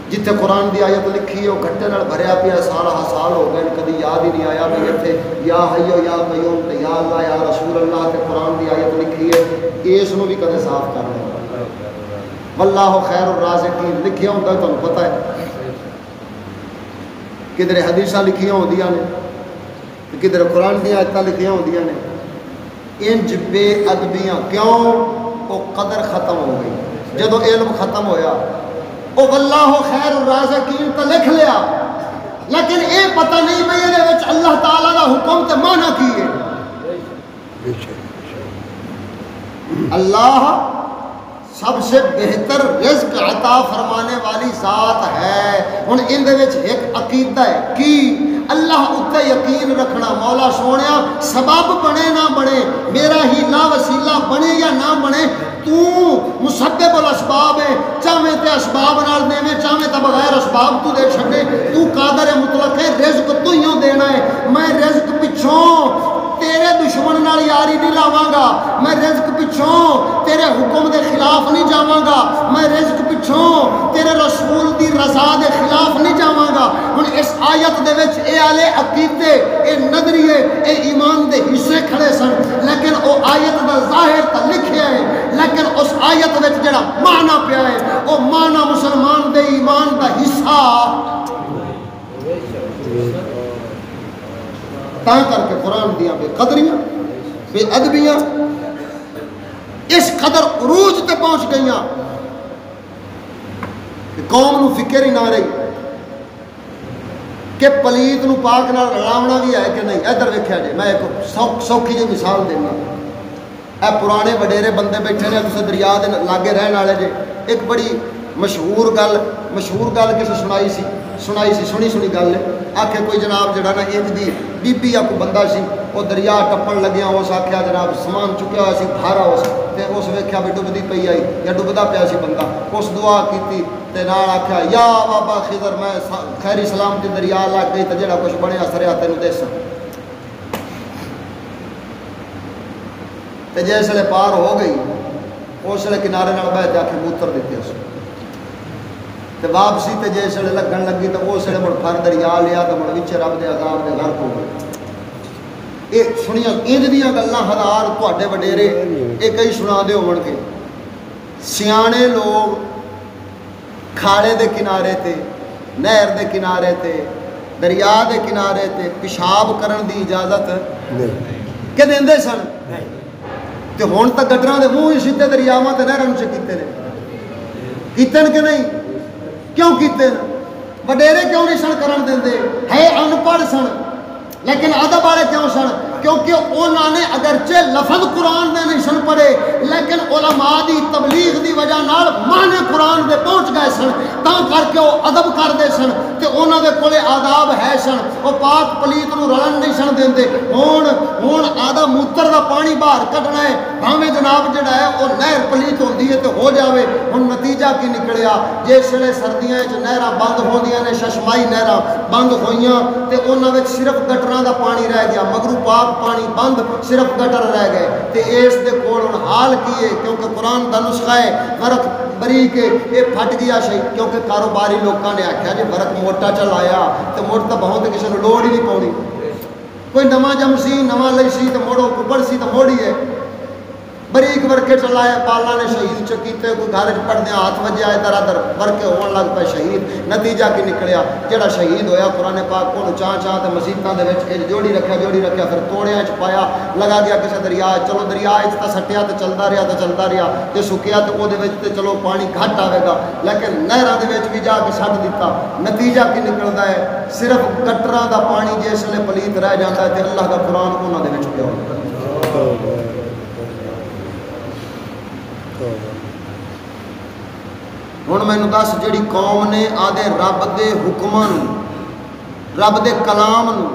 جتھے قرآن دی آیت لکھی ہے وہ گھٹے نال بھریا پیا سال سال ہو گئے کدی یاد ہی نہیں آیا بھی اتنے یا حیو یا قیوم تے یا اللہ یا رسول اللہ تے قرآن دی آیت لکھی ہے اس نو بھی کدے صاف کر لیں واللہ خیر الرازقین لکھیا ہوندا ہے تانوں پتہ ہے کدھر حدیثاں لکھیاں ہوندیاں نے کدھر قرآن دی آیتاں لکھیاں ہوندیاں نے انج بے ادبیاں کیوں وہ قدر ختم ہو گئی جدو علم ختم ہویا او واللہ خیر الرازقین تو لکھ لیا لیکن اے پتہ نہیں بھئی یہ وچ اللہ تعالیٰ دا حکم تے معنی کی ہے اللہ سب سے بہتر رزق عطا فرمانے والی ذات ہے ہن ان دے وچ ایک عقیدہ ہے کی اللہ اتنے یقین رکھنا مولا سونیا سبب بنے نہ بنے میرا ہی لا وسیلہ بنے یا نہ بنے تو مسبب الاسباب ہے چاہے تے اسباب نال دے میں چاہے تے بغیر اسباب تو دے چھڈے تو قادر مطلق ہے رزق تو ہی دینا ہے میں رزق پچھوں تیرے دشمن نال یاری نہیں لاواں گا میں رزق پچھوں تیرے حکم دے خلاف نہیں جاواں گا میں رزق پچھوں تیرے رسول دی رضا دے خلاف نہیں جاواں گا ہن اس آیت دے وچ اے والے عقیدے اے نظریے اے ایمان دے حصے کھڑے سن لیکن او آیت دا ظاہر تے لکھیا ہے لیکن اس آیت وچ جڑا معنی پیا ہے او معنی مسلمان دے ایمان دا حصہ تا کر کے قرآن دیاں بے قدریاں بے ادبیاں اس قدر عروج تے پہنچ گئیاں کہ قوم نو فکر ہی نہ رہی کہ پلیت نو پاک نال رلاونا بھی ہے کہ نہیں. ادھر ویکھیا جی میں ایک سوکھی جی مثال دینا. اے پرانے وڈیرے بندے بیٹھے نے تسے دریا دے لاگے رہن والے جے. ایک بڑی مشہور گل کسی سنی گل ہے. آکھے کوئی جناب جڑا نا ایک دی بی بی یا کوئی بندہ سی وہ دریا ٹپن لگیا اس آکھیا جناب سامان چکیا ہوا سی بھارا اس ویکھیا بھی ڈبدی پئی آئی یا ڈبدا پیا سی بندہ. اس دعا کیتی تے نال آکھیا یا بابا خضر میں خیری سلامتی دریا لگ گئی تے جڑا کچھ بنیا سریا تینوں دساں. تے جس ویلے پار ہو گئی اس ویلے کنارے نال بیٹھ کے آکھے موتر دیتے اس تے واپسی تے جس ویلے لگن لگی تے اس ویلے مڑ پھر دریا لیا تے مڑ وچ رب دے عذاب دے غرق ہو گئے. یہ سنیاں انج دیاں گلاں ہزار تواڈے وڈیرے یہ کئی سنا دے ہون گے. سیانے لوگ کھاڑے دے کنارے تے نہر دے کنارے تے دریا دے کنارے تے پیشاب کرن دی اجازت کہ دیندے سن تے ہن تک گٹراں دے منہ ہی سیدھے دریاواں تے نہراں وچ کیتے نے کیتے کہ نہیں. کیوں کیتے وڈیرے کیوں نہیں سن کرن دیندے؟ ہے ان پڑھ سن لیکن ادب والے کیوں سن؟ کیونکہ انہوں نے اگرچہ لفظ قرآن دے نہیں سن پڑھے لیکن علماء دی تبلیغ دی وجہ نال معنی قرآن دے پہنچ گئے سن تاں کر کے وہ ادب کرتے سن تے انہوں دے کولے آداب ہے سن. وہ پاک پلیت نو رلن نہیں سن دیندے. ہون آدھا موتر دا پانی باہر کڈنا ہے بھاویں جناب جڑا ہے وہ نہر پلیت ہوندی ہے تے ہو جاوے. ہن نتیجہ کی نکلیا جس ویلے سردیاں وچ نہراں بند ہوندیاں نے ششمائی نہراں بند ہوئیاں تے انہاں وچ صرف گٹراں دا پانی رہ گیا مگرو پاک پانی بند صرف گٹر رہ گئے. تے اس دے کول ہن حال کی ہے کیونکہ قرآن دا نسخہ ہے فرق بری کے یہ پھٹ گیا شہی کیونکہ کاروباری لوگوں نے آکھیا جی فرق موٹا چل آیا تے موڑ تو بہت کسی نے لوڑ ہی نہیں پاؤنی. کوئی نواں جم سی نواں لئی سی تے موڑو کبڑ سی تے موڑی ہے بریک ورکے چلایا پالا نے شہید چکیتے کوئی گھر پڑھنے ہاتھ وجیا ادھر ادھر ورکے ہون لگ پے شہید. نتیجہ کی نکلیا جڑا شہید ہویا قرآن پاک کو چاہ چاہ تے مسیتاں دے وچ جوڑی رکھیا پھر توڑیاں وچ پایا لگا گیا کسے دریا چلو دریا وچ تے سٹیا تے چلدا رہیا تے سکیا تے او دے وچ تے چلو پانی گھٹ آوے گا لیکن نہراں دے وچ بھی جا کے سٹ دتا. نتیجہ کی نکلدا ہے صرف گٹراں دا پانی جس ویلے پلیت رہ جاندا ہے تے اللہ دا قرآن انہاں دے وچ پیا ہوندا. ہن مینوں دس جڑی قوم نے آدھے رب دے حکماں رب دے کلام نو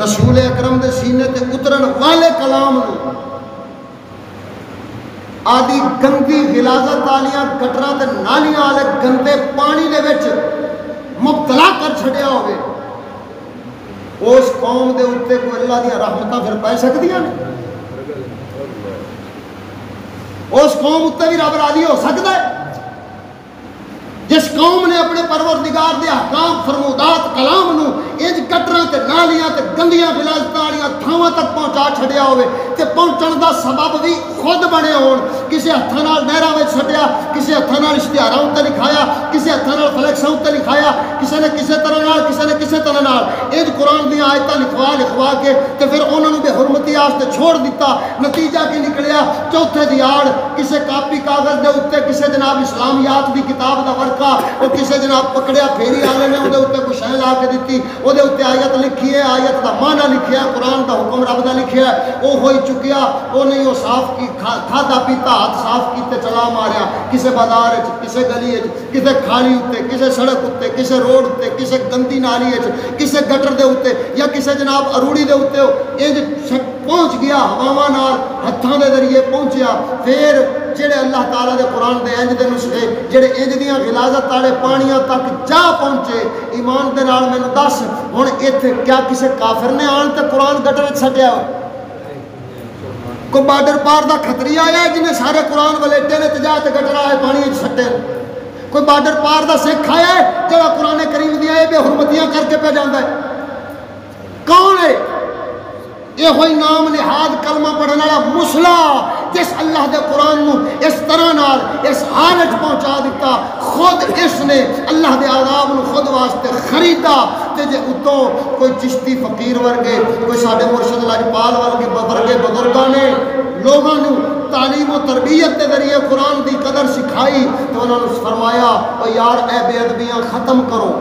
رسول اکرم دے سینے تے اترن والے کلام نو آدھی گندی غلاظت والیاں گٹراں تے نالیاں والے گندے پانی دے وچ مبتلا کر چھڈیا ہوئے اس قوم دے اوتے کوئی اللہ دی رحمتاں پھر پے سکدیاں نے؟ اس قوم اتنے بھی رب راضی ہو سکتا ہے جس قوم نے اپنے پروردگار دے احکام فرمودات کلام نو انج گٹراں تے نالیاں تے گندیاں غلاظتاں والیاں تھاواں تک پہنچا چھڈیا ہوئے تے پہنچن دا سبب بھی خود بنے ہون. کسے ہتھاں نال نہراں وچ سٹیا کسے ہتھاں نال اشتہاراں اُتے لکھایا کسے ہتھاں نال فلیکساں اُتے لکھایا کسے نے کسے طرح نال انج قرآن دی آیتاں لکھوا کے تے پھر انہاں نو بے حرمتی واسطے چھوڑ دتا. نتیجہ کی نکلیا چوتھے دیاڑ کسے کاپی کاغذ دے اوتے کسے جناب اسلامیات دی کتاب دا ورقہ وہ کسے جناب پکڑیا پھیری والے نے اودے اوتے کوئی شے لا کے دتی اودے اوتے آیت لکھی ہے آیت دا معنی لکھیا قرآن دا حکم رب دا لکھیا او ہوئی چکیا او نہیں او صاف کی کھادا پیتا ہاتھ صاف کیتے چلا ماریا کسے بازار وچ کسے گلی وچ کسے کھالی اوتے کسے سڑک اوتے کسے روڈ اوتے کسے گندی نالی وچ کسے گٹر دے اوتے یا کسے جناب اروڑی دے اوتے انج پہنچ گیا ہواواں نال ہتھاں دے ذریعے پہنچیا. پھر جڑے اللہ تعالیٰ دے قرآن دے انج دے نسخے جڑے انج دیاں غلاظت والے پانیاں تک جا پہنچے ایمان دے نال مینوں دس ہن ایتھے کیا کسے کافر نے آن تے قرآن گٹر وچ سٹیا ہو؟ کوئی بارڈر پار دا کھتری آیا جنہیں سارے قرآن ولیٹے نے تے جا تے گٹر آئے پانی وچ سٹے؟ کوئی بارڈر پار دا سکھ آیا ہے جڑا قرآن کریم دی آئے بے حرمتیاں کر کے پہ جاندا ہے؟ کون ہے؟ یہ ہوئی نام نہاد کلمہ پڑھنے والا مسلا جس اللہ دے قرآن نو اس طرح نال اس حالت پہنچا دیتا خود اس نے اللہ دے عذاب نو خود واسطے خریدا تے جے اتوں کوئی چشتی فقیر ورگے کوئی ساڈے مرشد لاجپال ورگے بزرگاں نے لوگوں نے تعلیم و تربیت کے ذریعے قرآن دی قدر سکھائی تو انہوں نے فرمایا او یار اے بے ادبیاں ختم کرو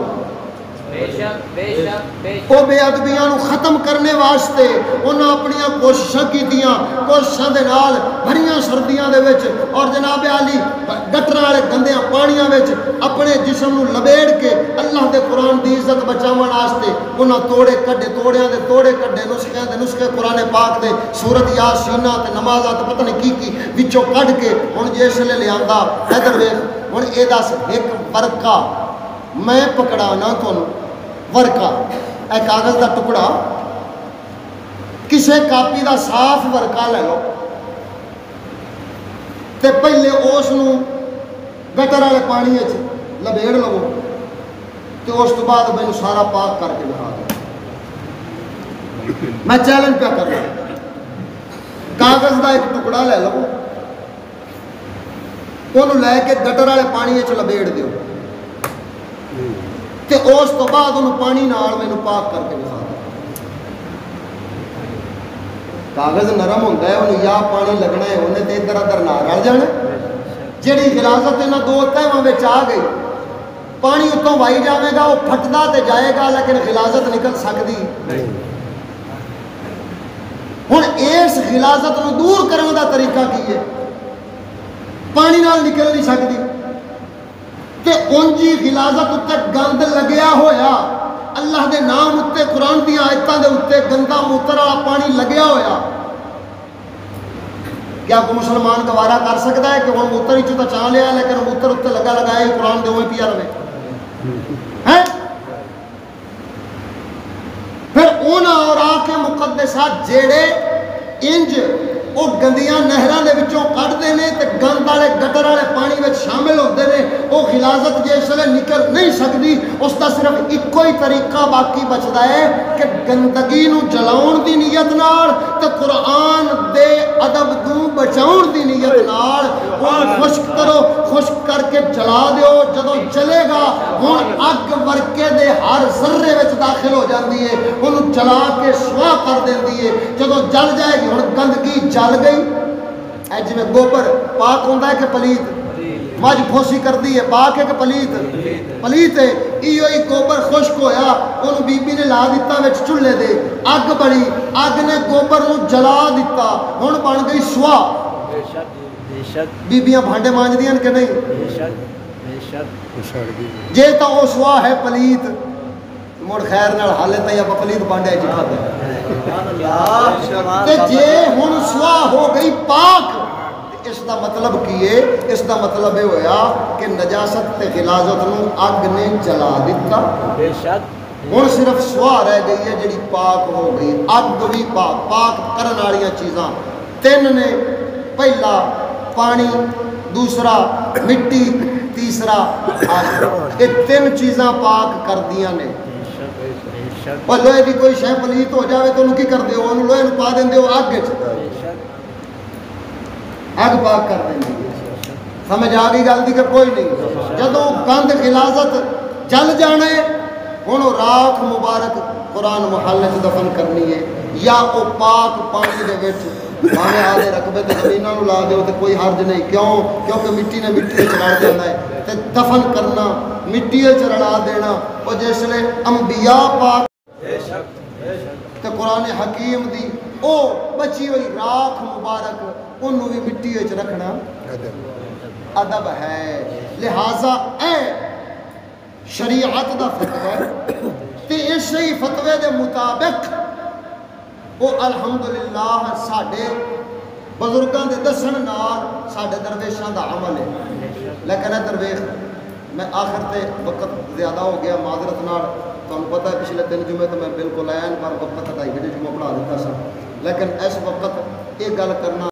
وہ بے ادبیاں ختم کرنے واسطے انہاں اپنی کوششاں کیتیاں کوششاں دے نال بھریاں سردیاں دے وچ اور جناب علی گٹراں والے گندیاں پانیاں وچ اپنے جسم نو لبیڑ کے اللہ دے قرآن دی عزت بچاون واسطے انہاں توڑے کڈے توڑیاں دے توڑے کڈے نسخے قرآن پاک دے سورت یاسین تے نمازاں تے پتہ نہیں کی وچوں کڈ کے ہن جس لے لیاندا ادھر ویکھ ہن اے دس ایک ورقہ میں پکڑانا تانوں ورقہ اے کاغذ دا ٹکڑا کسے کاپی دا صاف ورقہ لے لو تے پہلے اس نو گٹر والے پانی وچ لبیڑ لو تے اس تو بعد مینوں سارا پاک کر کے دکھا دو میں چیلنج پہ کر رہا کاغذ دا ایک ٹکڑا لے لو انہوں لے کے گٹر والے پانی وچ لبیڑ دیو تے اس تو بعد انہوں پانی نال مینوں پاک کر کے دکھا دو کاغذ نرم ہوتا ہے انہوں یا پانی لگنا ہے انہیں تے ادھر ادھر نہ رل جانا جیڑی غلاظت انہاں دو تہواں وچ آ گئی پانی اتوں وائی جاوے گا وہ پھٹدا تے جائے گا لیکن غلاظت نکل سکتی ہن اس غلاظت نو دور کرنے دا طریقہ کی ہے پانی نال نکل نہیں سکتی تے اونجی غلاظت اتے گند لگیا ہویا اللہ دے نام اتے قرآن دی آیتاں دے اتے گندا موتر والا پانی لگیا ہویا کیا کوئی مسلمان گوارا کر سکتا ہے کہ وہ موتر ہی چوتا چاہ لیا لیکن موتر اتے لگا لگایا ہی قرآن دے ہوئے پیا رہے ہیں پھر اونا اور آکے مقدسات جیڑے انج وہ گندیاں نہراں دے وچوں کڈ دے نے تے گند والے گٹر والے پانی وچ شامل ہوندے نے وہ غلاظت جس ویلے نکل نہیں سکتی اس دا صرف ایکو ہی طریقہ باقی بچدا ہے کہ گندگی نو جلاؤن دی نیت نال تے قرآن دے ادب تو بچاؤن دی نیت نال خشک کرو خشک کر کے جلا دیو جدوں جلے گا ہن اگ ورکے دے ہر ذرے وچ داخل ہو جاندی ہے اونوں جلا کے سوا کر دیندی ہے جدوں جل جائے گی ہن گندگی جل گئی اے جویں گوبر پاک ہوندا ہے کہ پلیت مجھ پھوسی کر دی ہے پاک ہے کہ پلیت ہے ایو ہی گوبر خشک ہویا انہوں بی بی نے لا دیتا وچ چولہے دے اگ بڑی اگ نے گوبر نو جلا دیتا ہن بن گئی سوا بیبیاں بھانڈے مانج دیاں کہ نہیں جے تا او سوا ہے پلیت مڑ خیر نال حالے تا یا پلیت بانڈے جی کھاتے تے جے ہن سوا ہو گئی پاک اس دا مطلب کیے اس دا مطلب یہ ہویا کہ نجاست تے غلاظت نو اگ نے جلا دیتا ہن صرف سوا رہ گئی ہے جڑی پاک ہو گئی اگ بھی پاک کرن والیاں چیزاں تین نے پہلا پانی دوسرا مٹی تیسرا آگ یہ تین چیزاں پاک کر دیاں نے اور لوہے دی کوئی شے پلیت ہو جاوے تو انہوں کی کر دیو انہوں لوہے پا دیں دیو آگ گے اگ پاک کر دیں گے سمجھ آگئی گل دی کہ کوئی نہیں جدوں گند غلاظت جل جانے انہوں راکھ مبارک قرآن محل سے دفن کرنی ہے یا او پاک پانی دے وچ بانے آدھے رقبے تے زمیناں نو لا دیو تے کوئی حرج نہیں کیونکہ مٹی نے مٹی چڑھا دینا ہے تے دفن کرنا مٹی چڑھا دینا اور جس لئے انبیاء پاک تے قرآن حکیم دی او بچی ہوئی راکھ مبارک انہوں بھی مٹی وچ رکھنا ادب ہے لہذا اے شریعت دا فتوی تے اسی فتوی دے مطابق وہ الحمدللہ ساڈے بزرگاں دے دسن نال ساڈے درویشاں دا عمل ہے لیکن اے درویش میں آخر تے وقت زیادہ ہو گیا معذرت نال تمہیں پتہ ہے پچھلے 3 جمعے تو میں بالکل عین پر وقت 2:30 بجے جمعہ پڑھا دیتا سا لیکن اس وقت یہ گل کرنا